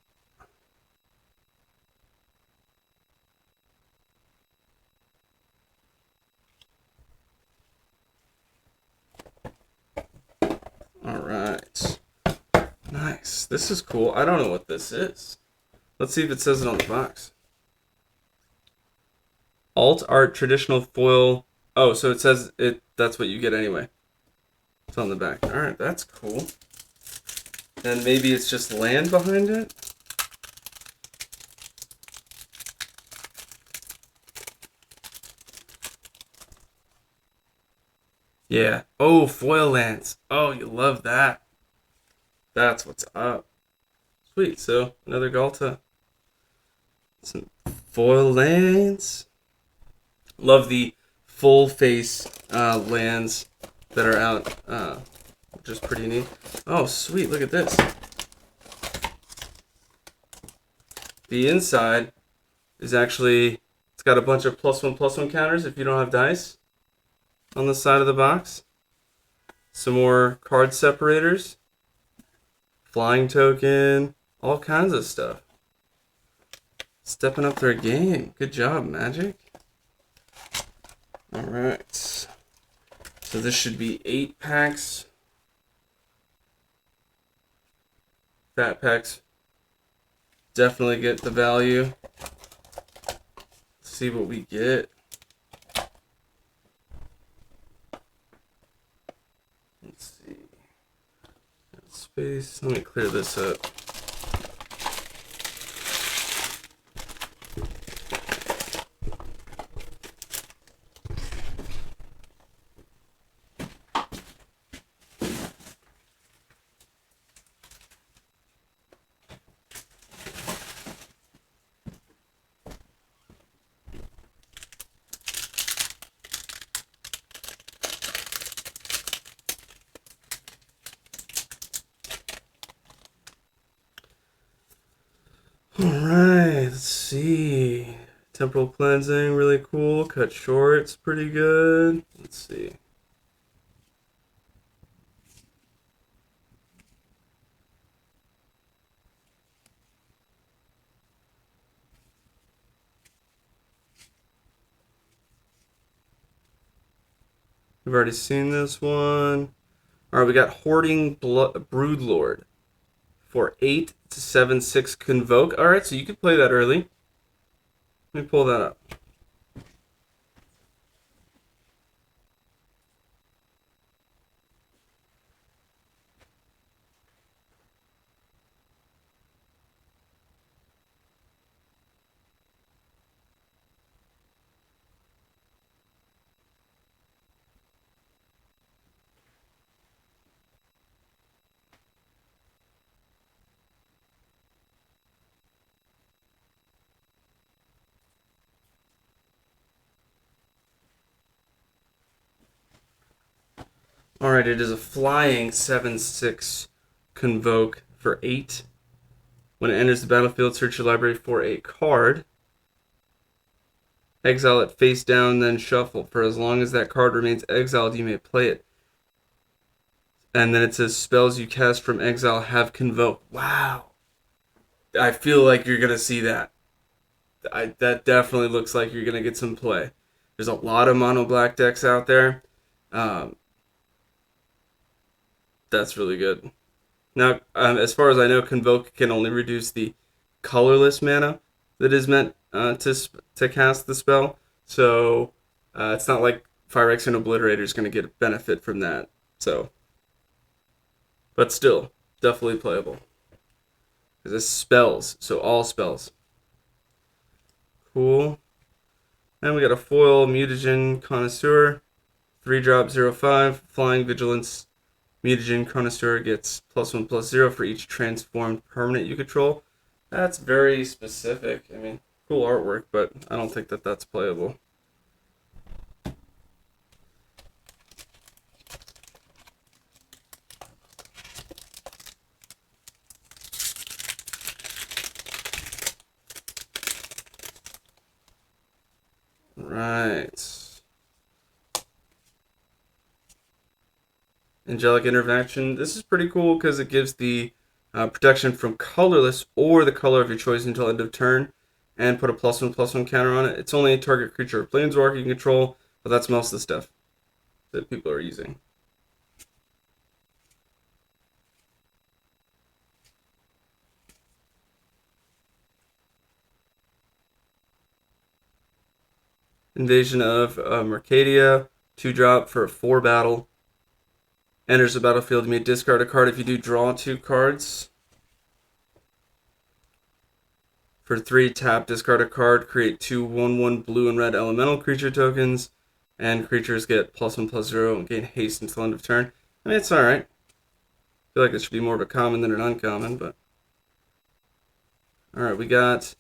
This is cool. I don't know what this is. Let's see if it says it on the box. Alt art traditional foil. Oh, so it says it. That's what you get anyway. It's on the back. All right, that's cool. And maybe it's just land behind it. Yeah. Oh, foil lands. Oh, you love that. That's what's up. Sweet. So another Galta. Some foil lands. Love the full face lands that are out, which is pretty neat. Oh, sweet. Look at this. The inside is actually, it's got a bunch of +1/+1 counters if you don't have dice on the side of the box. Some more card separators. Flying token. All kinds of stuff. Stepping up their game. Good job, Magic. Alright. So this should be 8 packs. Fat packs. Definitely get the value. Let's see what we get. Let's see. Space. Let me clear this up. Alright, let's see. Temporal cleansing, really cool. Cut shorts, pretty good. Let's see. We've already seen this one. Alright, we got Hoarding Broodlord for 8 to 7/6 Convoke. Alright, so you could play that early. Let me pull that up. Alright, it is a flying 7/6 Convoke for 8. When it enters the battlefield, search your library for a card. Exile it face down, then shuffle. For as long as that card remains exiled, you may play it. And then it says spells you cast from exile have Convoke. Wow. I feel like you're going to see that. That definitely looks like you're going to get some play. There's a lot of mono black decks out there. That's really good. Now, as far as I know, Convoke can only reduce the colorless mana that is meant to cast the spell. So it's not like Phyrexian Obliterator is going to get a benefit from that. So, but still, definitely playable. Because it's spells, so all spells. Cool. And we got a foil Mutagen Connoisseur, 3-drop 0/5, Flying Vigilance. Mutagen Connoisseur gets +1/+0 for each transformed permanent you control. That's very specific. I mean, cool artwork, but I don't think that that's playable. Right. Angelic Interaction. This is pretty cool because it gives the protection from colorless or the color of your choice until end of turn, and put a +1/+1 counter on it. It's only a target creature or planeswalker you control, but that's most of the stuff that people are using. Invasion of Mercadia. 2-drop for a 4 battle. Enters the battlefield. You may discard a card. If you do, draw 2 cards. For 3, tap, discard a card, create 2 1/1 blue and red elemental creature tokens, and creatures get +1/+0 and gain haste until end of turn. I mean, it's alright. I feel like it should be more of a common than an uncommon, but. Alright, we got.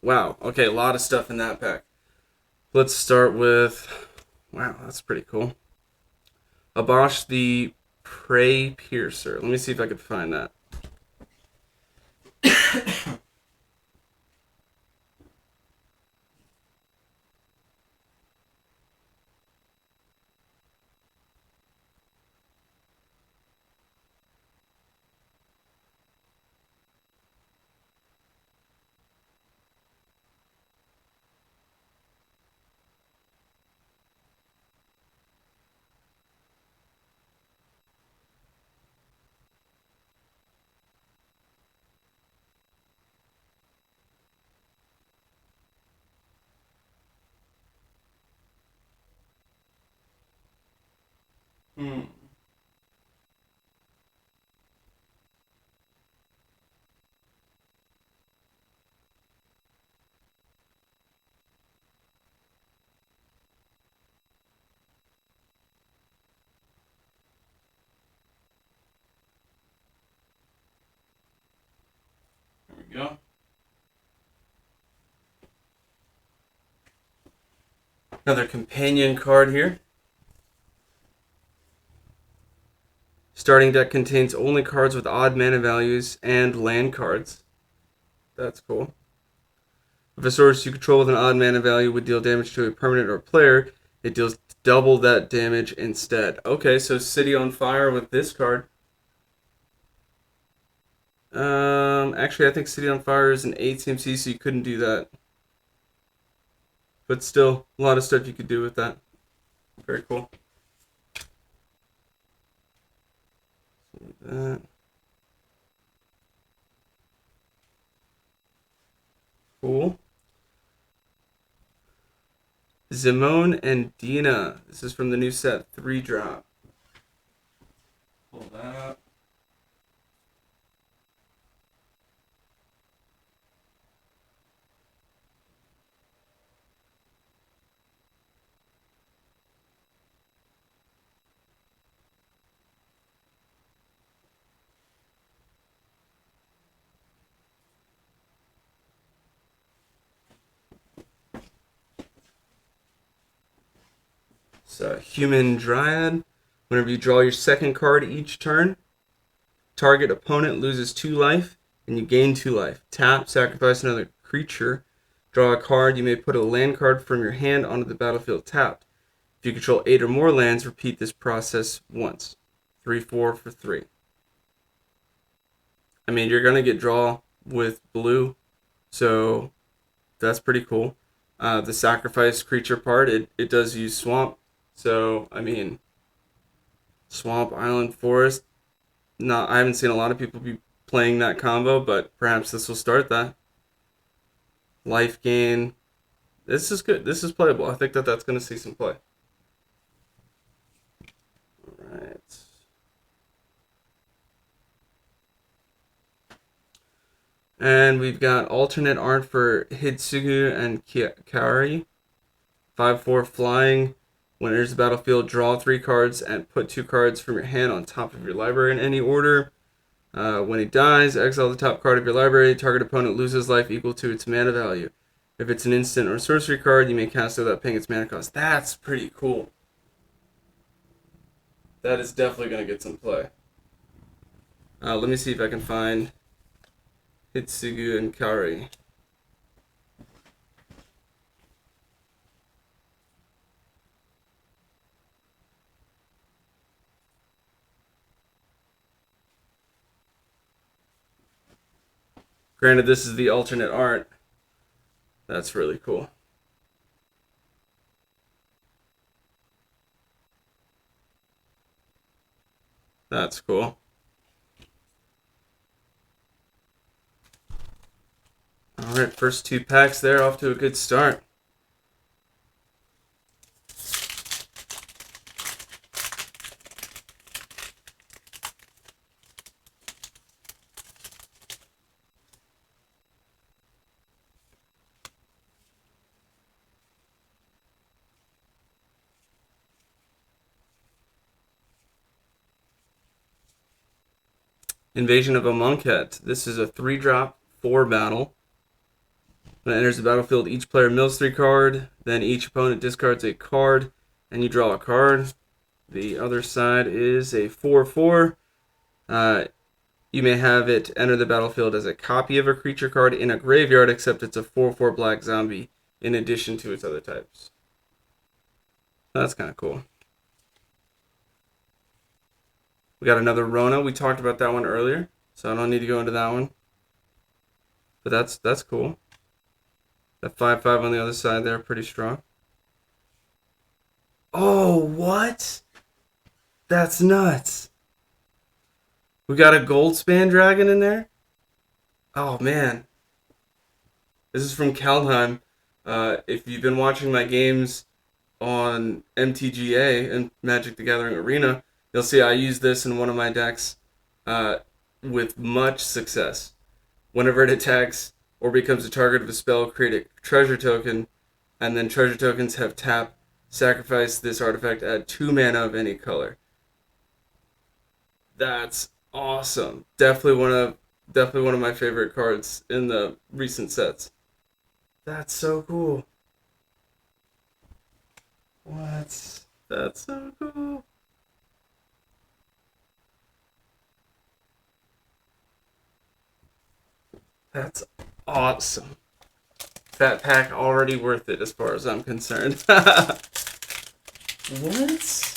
Wow, okay, a lot of stuff in that pack. Let's start with. Wow, that's pretty cool. Abosh the Prey Piercer. Let me see if I can find that. Hmm. There we go. Another companion card here. Starting deck contains only cards with odd mana values and land cards. That's cool. If a source you control with an odd mana value would deal damage to a permanent or player, it deals double that damage instead. Okay, so City on Fire with this card. Actually, I think City on Fire is an 8 CMC, so you couldn't do that. But still, a lot of stuff you could do with that. Very cool. That. Cool. Zimone and Dina. This is from the new set, 3-drop. Pull that up. Human Dryad. Whenever you draw your second card each turn, target opponent loses 2 life, and you gain 2 life. Tap, sacrifice another creature, draw a card. You may put a land card from your hand onto the battlefield tapped. If you control 8 or more lands, repeat this process once. 3/4 for 3. I mean, you're going to get draw with blue, so that's pretty cool. The sacrifice creature part, it does use swamp. So, I mean, swamp, island, forest. I haven't seen a lot of people be playing that combo, but perhaps this will start that. Life gain. This is good. This is playable. I think that's going to see some play. All right. And we've got alternate art for Hitsugu and Kaori. 5/4 flying. When it enters the battlefield, draw 3 cards and put 2 cards from your hand on top of your library in any order. When he dies, exile the top card of your library. Target opponent loses life equal to its mana value. If it's an instant or sorcery card, you may cast it without paying its mana cost. That's pretty cool. That is definitely going to get some play. Let me see if I can find Hitsugu and Kaori. Granted, this is the alternate art. That's really cool. That's cool. Alright, first 2 packs there, off to a good start. Invasion of Amonkhet. This is a 3-drop 4 battle. When it enters the battlefield, each player mills 3 cards, then each opponent discards a card, and you draw a card. The other side is a 4/4. You may have it enter the battlefield as a copy of a creature card in a graveyard, except it's a 4/4 black zombie in addition to its other types. That's kind of cool. We got another Rona. We talked about that one earlier, so I don't need to go into that one. But that's cool. That 5/5 on the other side there, pretty strong. Oh, what? That's nuts. We got a Goldspan Dragon in there? Oh, man. This is from Kaldheim. If you've been watching my games on MTGA and Magic the Gathering Arena, you'll see I use this in one of my decks with much success. Whenever it attacks or becomes the target of a spell, create a treasure token, and then treasure tokens have tap. Sacrifice this artifact, add 2 mana of any color. That's awesome. Definitely one of my favorite cards in the recent sets. That's so cool. What? That's so cool. That's awesome. That pack already worth it as far as I'm concerned. What?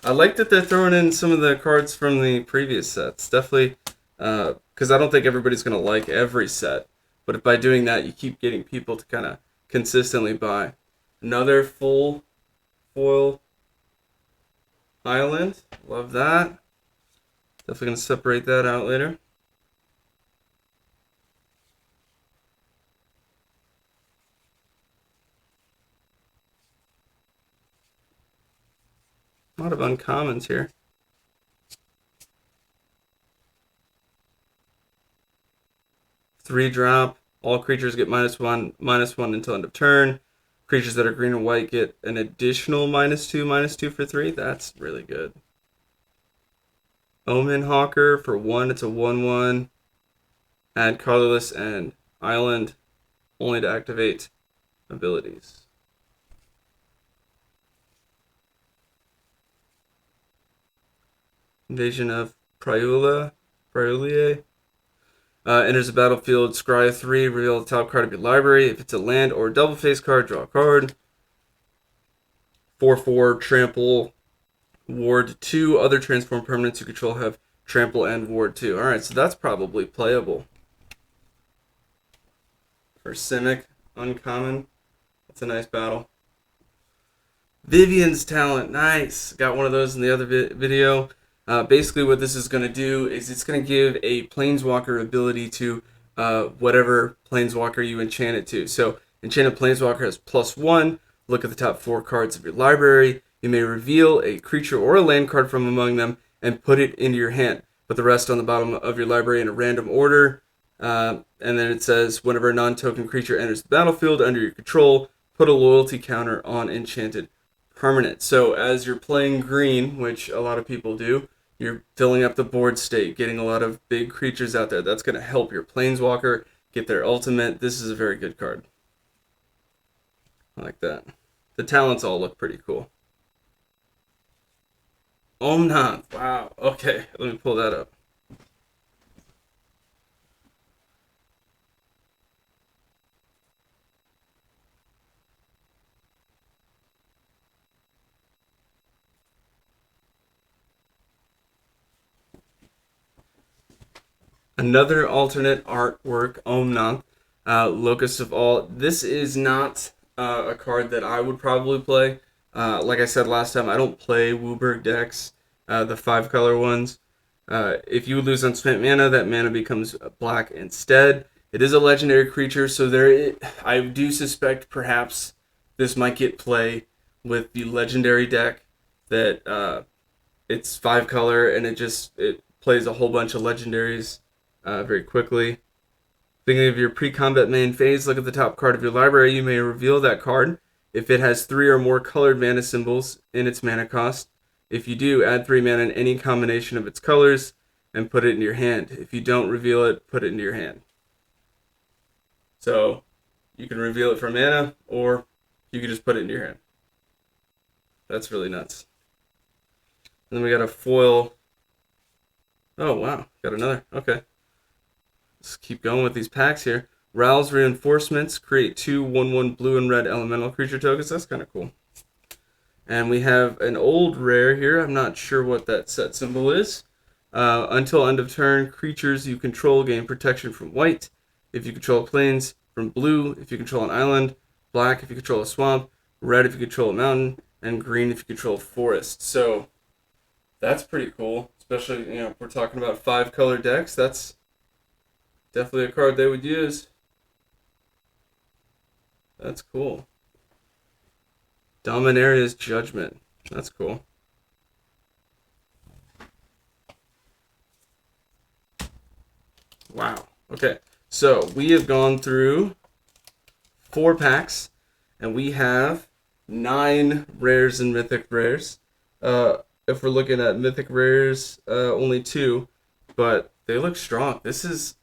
I like that they're throwing in some of the cards from the previous sets. Definitely, because I don't think everybody's going to like every set. But if by doing that, you keep getting people to kind of consistently buy. Another full foil island. Love that. Definitely going to separate that out later. A lot of uncommons here. Three-drop. All creatures get -1/-1 until end of turn. Creatures that are green and white get an additional -2/-2 for 3. That's really good. Omen Hawker for 1. It's a 1/1. Add colorless and island only to activate abilities. Invasion of Priulia. Enters the battlefield, scry 3, reveal the top card of your library. If it's a land or double face card, draw a card. 4/4, trample, ward 2. Other transform permanents you control have trample and ward 2. Alright, so that's probably playable. For Simic, uncommon. That's a nice battle. Vivian's Talent, nice. Got one of those in the other video. Basically what this is going to do is it's going to give a Planeswalker ability to whatever Planeswalker you enchant it to. So Enchanted Planeswalker has +1. Look at the top 4 cards of your library. You may reveal a creature or a land card from among them and put it into your hand. Put the rest on the bottom of your library in a random order. And then it says, whenever a non-token creature enters the battlefield under your control, put a loyalty counter on enchanted permanent. So as you're playing green, which a lot of people do, you're filling up the board state, getting a lot of big creatures out there. That's going to help your Planeswalker get their ultimate. This is a very good card. I like that. The talents all look pretty cool. Omnath. Wow. Okay, let me pull that up. Another alternate artwork, Omnath, Locust of All. This is not a card that I would probably play. Like I said last time, I don't play Wooburg decks, the 5-color ones. If you lose unspent mana, that mana becomes black instead. It is a legendary creature, so I do suspect perhaps this might get play with the legendary deck that it's 5-color and it plays a whole bunch of legendaries very quickly. Thinking of your pre-combat main phase, look at the top card of your library. You may reveal that card if it has 3 or more colored mana symbols in its mana cost. If you do, add 3 mana in any combination of its colors, and put it in your hand. If you don't reveal it, put it into your hand. So you can reveal it for mana, or you can just put it in your hand. That's really nuts. And then we got a foil. Oh, wow. Got another. Okay. Let's keep going with these packs here. Ral's Reinforcements. Create 2 1/1 blue and red elemental creature tokens. That's kind of cool. And we have an old rare here. I'm not sure what that set symbol is. Until end of turn, creatures you control gain protection from white. If you control plains, from blue if you control an island, black if you control a swamp, red if you control a mountain, and green if you control a forest. So that's pretty cool, especially if we're talking about 5-color decks. That's definitely a card they would use. That's cool. Dominaria's Judgment. That's cool. Wow. Okay. So we have gone through 4 packs, and we have 9 rares and mythic rares. If we're looking at mythic rares, only 2, but they look strong. These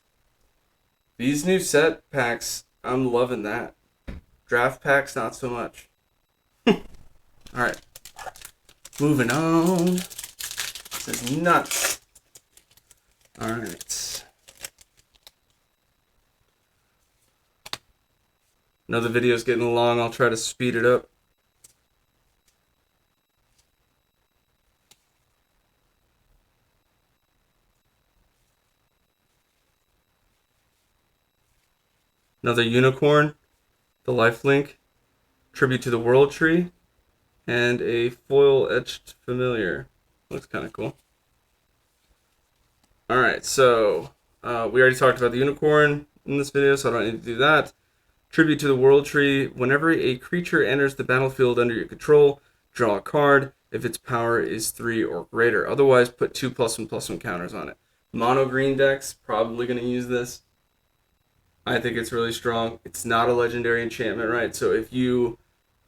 new set packs, I'm loving that. Draft packs, not so much. Alright. Moving on. This is nuts. Alright. Know the video's getting long. I'll try to speed it up. Another unicorn, the lifelink, tribute to the world tree, and a foil etched familiar. Looks kind of cool. Alright, so we already talked about the unicorn in this video, so I don't need to do that. Tribute to the world tree. Whenever a creature enters the battlefield under your control, draw a card if its power is 3 or greater. Otherwise, put 2+1/+1 counters on it. Mono green decks, probably going to use this. I think it's really strong. It's not a legendary enchantment, right? So if you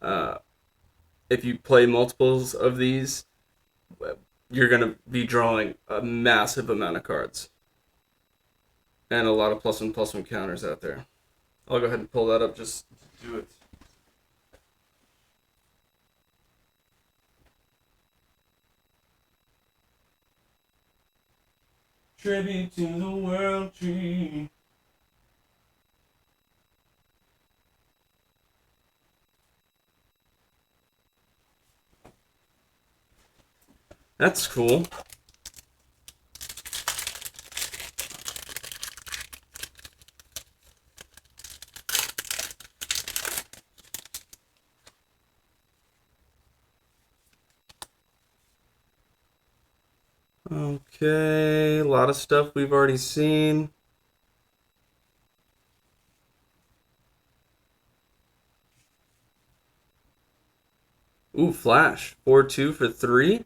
play multiples of these, you're going to be drawing a massive amount of cards. And a lot of +1/+1 counters out there. I'll go ahead and pull that up just to do it. Tribute to the world tree. That's cool. Okay, a lot of stuff we've already seen. Ooh, Flash. 4/2 for 3.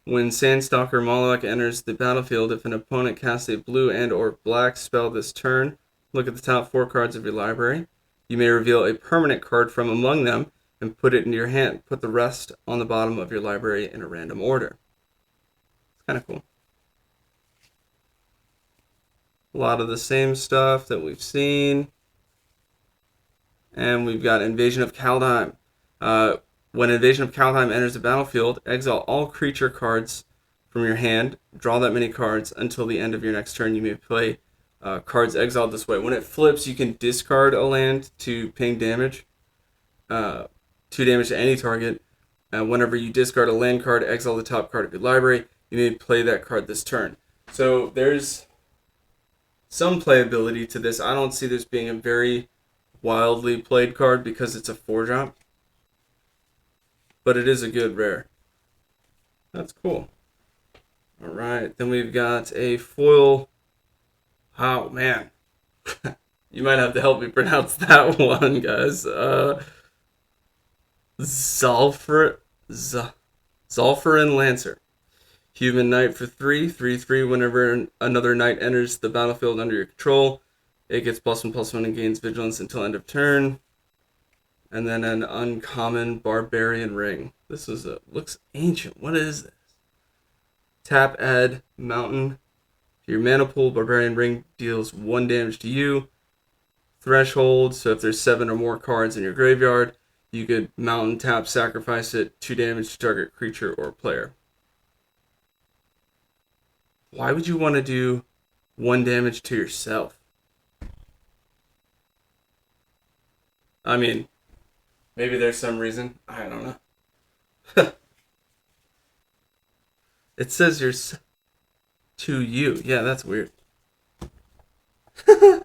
When Sandstalker Moloch enters the battlefield, if an opponent casts a blue and or black spell this turn, look at the top 4 cards of your library. You may reveal a permanent card from among them and put it into your hand. Put the rest on the bottom of your library in a random order. It's kind of cool. A lot of the same stuff that we've seen. And we've got Invasion of Kaldheim. When Invasion of Kaldheim enters the battlefield, exile all creature cards from your hand. Draw that many cards until the end of your next turn. You may play cards exiled this way. When it flips, you can discard a land to ping damage. 2 damage to any target. Whenever you discard a land card, exile the top card of your library. You may play that card this turn. So there's some playability to this. I don't see this being a very wildly played card because it's a 4-drop. But it is a good rare. That's cool. Alright, then we've got a foil. Oh, man. You might have to help me pronounce that one, guys. Zolfarin Lancer. Human Knight for 3. 3/3 whenever another knight enters the battlefield under your control. It gets +1/+1 and gains vigilance until end of turn. And then an uncommon Barbarian Ring. This looks ancient. What is this? Tap, add mountain to your mana pool. Barbarian Ring deals 1 damage to you. Threshold, so if there's 7 or more cards in your graveyard, you could mountain tap, sacrifice it, 2 damage to target creature or player. Why would you want to do 1 damage to yourself? I mean, maybe there's some reason. I don't know. It says you're to you. Yeah, that's weird. I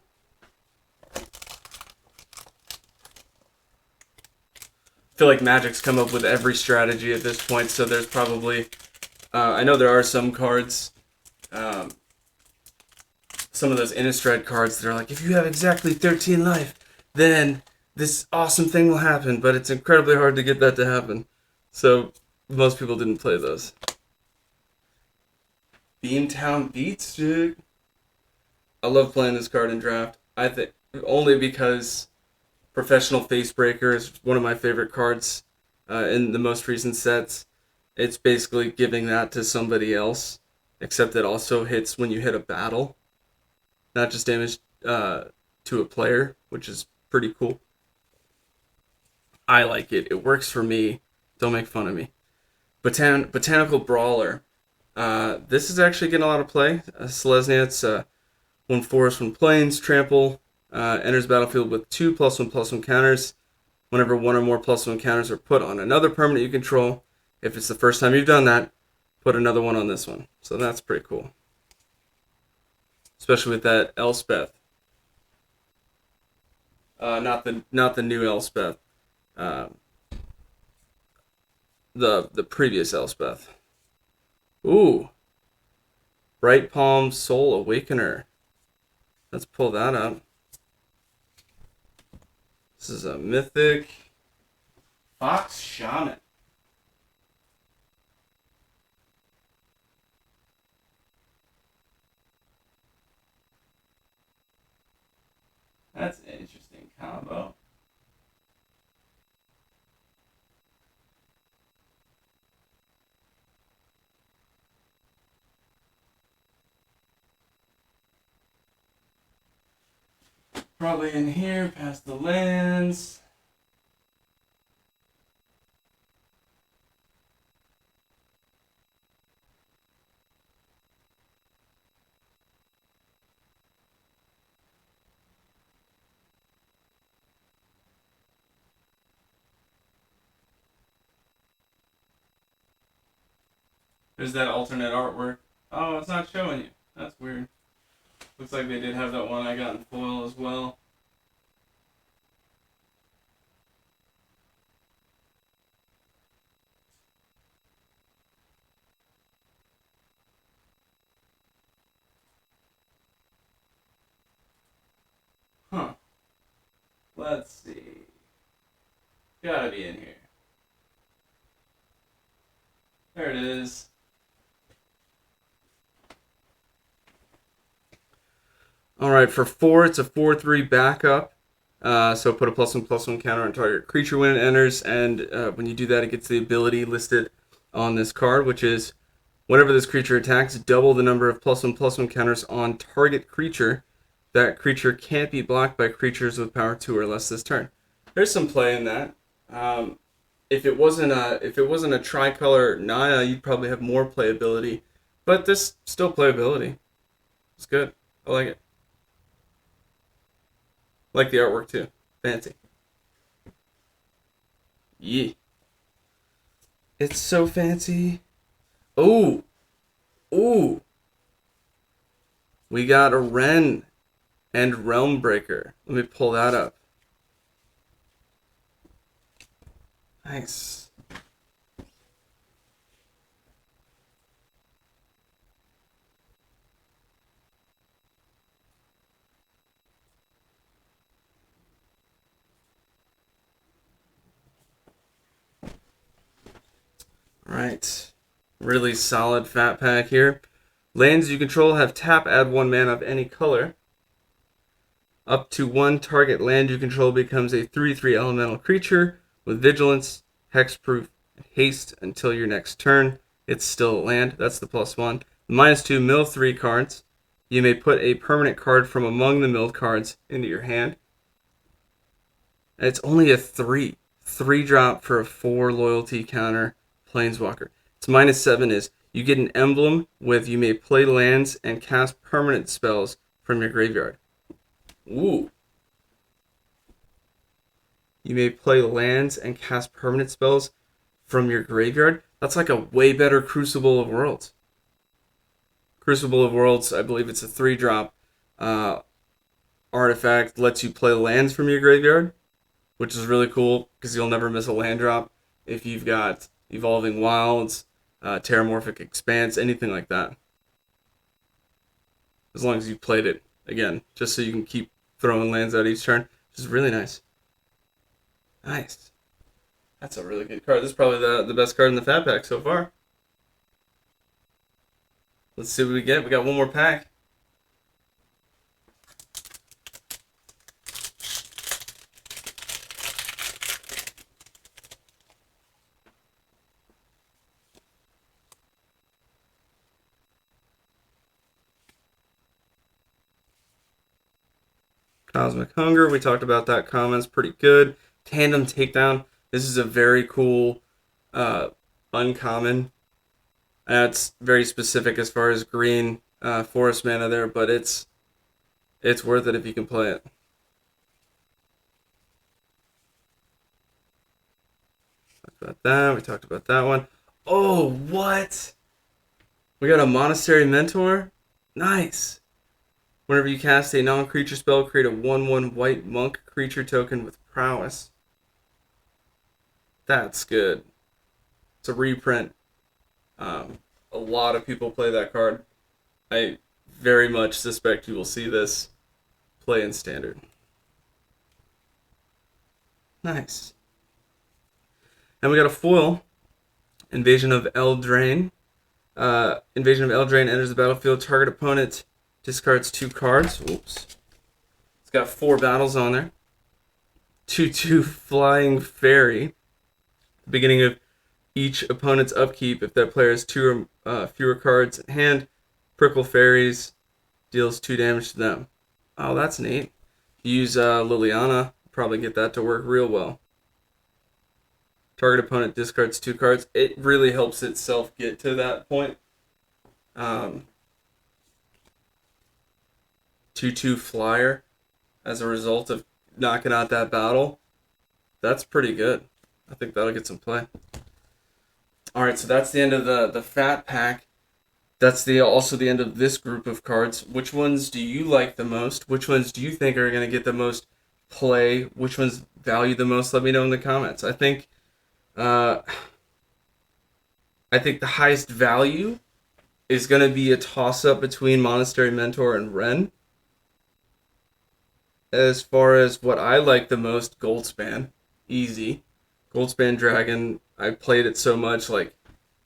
feel like Magic's come up with every strategy at this point, so there's probably... I know there are some cards, some of those Innistrad cards that are like, if you have exactly 13 life, then this awesome thing will happen, but it's incredibly hard to get that to happen. So most people didn't play those. Beamtown Beats, dude. I love playing this card in draft. I think only because Professional Facebreaker is one of my favorite cards in the most recent sets. It's basically giving that to somebody else, except it also hits when you hit a battle, not just damage to a player, which is pretty cool. I like it. It works for me. Don't make fun of me. Botanical Brawler. This is actually getting a lot of play. Selesny's 1 forest, 1 plains, trample, enters battlefield with 2 +1/+1 counters. Whenever 1 or more +1 counters are put on another permanent you control, if it's the first time you've done that, put another one on this one. So that's pretty cool. Especially with that Elspeth. Not the new Elspeth. The previous Elspeth. Ooh. Bright Palm Soul Awakener. Let's pull that up. This is a mythic Fox Shaman. That's an interesting combo. Probably in here, past the lands. There's that alternate artwork. Oh, it's not showing you. That's weird. Looks like they did have that one I got in foil as well. Huh. Let's see. Gotta be in here. There it is. Alright, for 4, it's a 4/3 backup. So put a +1/+1 counter on target creature when it enters, and when you do that, it gets the ability listed on this card, which is whenever this creature attacks, double the number of +1/+1 counters on target creature. That creature can't be blocked by creatures with power 2 or less this turn. There's some play in that. If it wasn't a tricolor Naya, you'd probably have more playability, but there's still playability. It's good. I like it. Like the artwork too. Fancy. Yeah. It's so fancy. Ooh. Ooh. We got a Wrenn and Realmbreaker. Let me pull that up. Nice. Right. Really solid fat pack here. Lands you control have tap, add 1 mana of any color. Up to 1 target land you control becomes a 3/3 elemental creature with vigilance, hexproof, and haste until your next turn. it's still a land. That's the +1. -2, mill 3 cards. You may put a permanent card from among the milled cards into your hand. And it's only a 3. 3 drop for a 4 loyalty counter Planeswalker. Its -7 is you get an emblem with you may play lands and cast permanent spells from your graveyard. Ooh. You may play lands and cast permanent spells from your graveyard. That's like a way better Crucible of Worlds. Crucible of Worlds, I believe it's a 3 drop artifact, lets you play lands from your graveyard, which is really cool because you'll never miss a land drop if you've got Evolving Wilds, Terramorphic Expanse, anything like that. As long as you played it, again, just so you can keep throwing lands out each turn, which is really nice. Nice. That's a really good card. This is probably the best card in the Fat Pack so far. Let's see what we get. We got one more pack. Cosmic Hunger, we talked about that. Comments pretty good. Tandem Takedown. This is a very cool uncommon. It's very specific as far as green forest mana there, but it's worth it if you can play it. Talked about that. We talked about that one. Oh, what? We got a Monastery Mentor? Nice. Whenever you cast a non-creature spell, create a 1/1 white monk creature token with prowess. That's good. It's a reprint. A lot of people play that card. I very much suspect you will see this play in Standard. Nice. And we got a foil. Invasion of Eldraine. Invasion of Eldraine enters the battlefield. Target opponent discards 2 cards. Oops. It's got 4 battles on there. 2/2 Flying Fairy. Beginning of each opponent's upkeep, if that player has 2 or fewer cards in hand, Prickle Fairies deals 2 damage to them. Oh, that's neat. Use Liliana, probably get that to work real well. Target opponent discards 2 cards. It really helps itself get to that point. 2/2 Flyer as a result of knocking out that battle. That's pretty good. I think that'll get some play. Alright, so that's the end of the Fat Pack. That's also the end of this group of cards. Which ones do you like the most? Which ones do you think are going to get the most play? Which ones value the most? Let me know in the comments. I think the highest value is going to be a toss-up between Monastery Mentor and Wrenn. As far as what I like the most, Goldspan. Easy. Goldspan Dragon, I played it so much, like,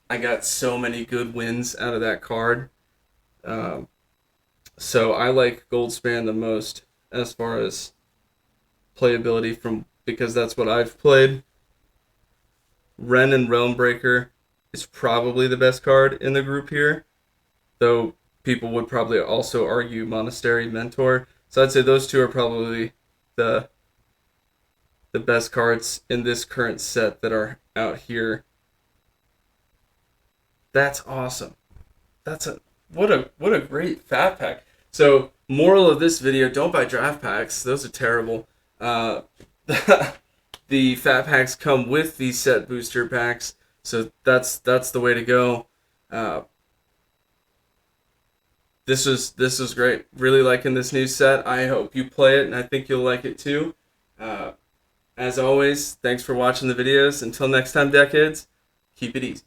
I got so many good wins out of that card. So I like Goldspan the most as far as playability because that's what I've played. Wrenn and Realmbreaker is probably the best card in the group here, though people would probably also argue Monastery Mentor. So I'd say those 2 are probably the best cards in this current set that are out here. That's awesome. What a great Fat Pack. So moral of this video: don't buy draft packs. Those are terrible. The Fat Packs come with these set booster packs, so that's the way to go. This was great. Really liking this new set. I hope you play it, and I think you'll like it too. As always, thanks for watching the videos. Until next time, Decades, keep it easy.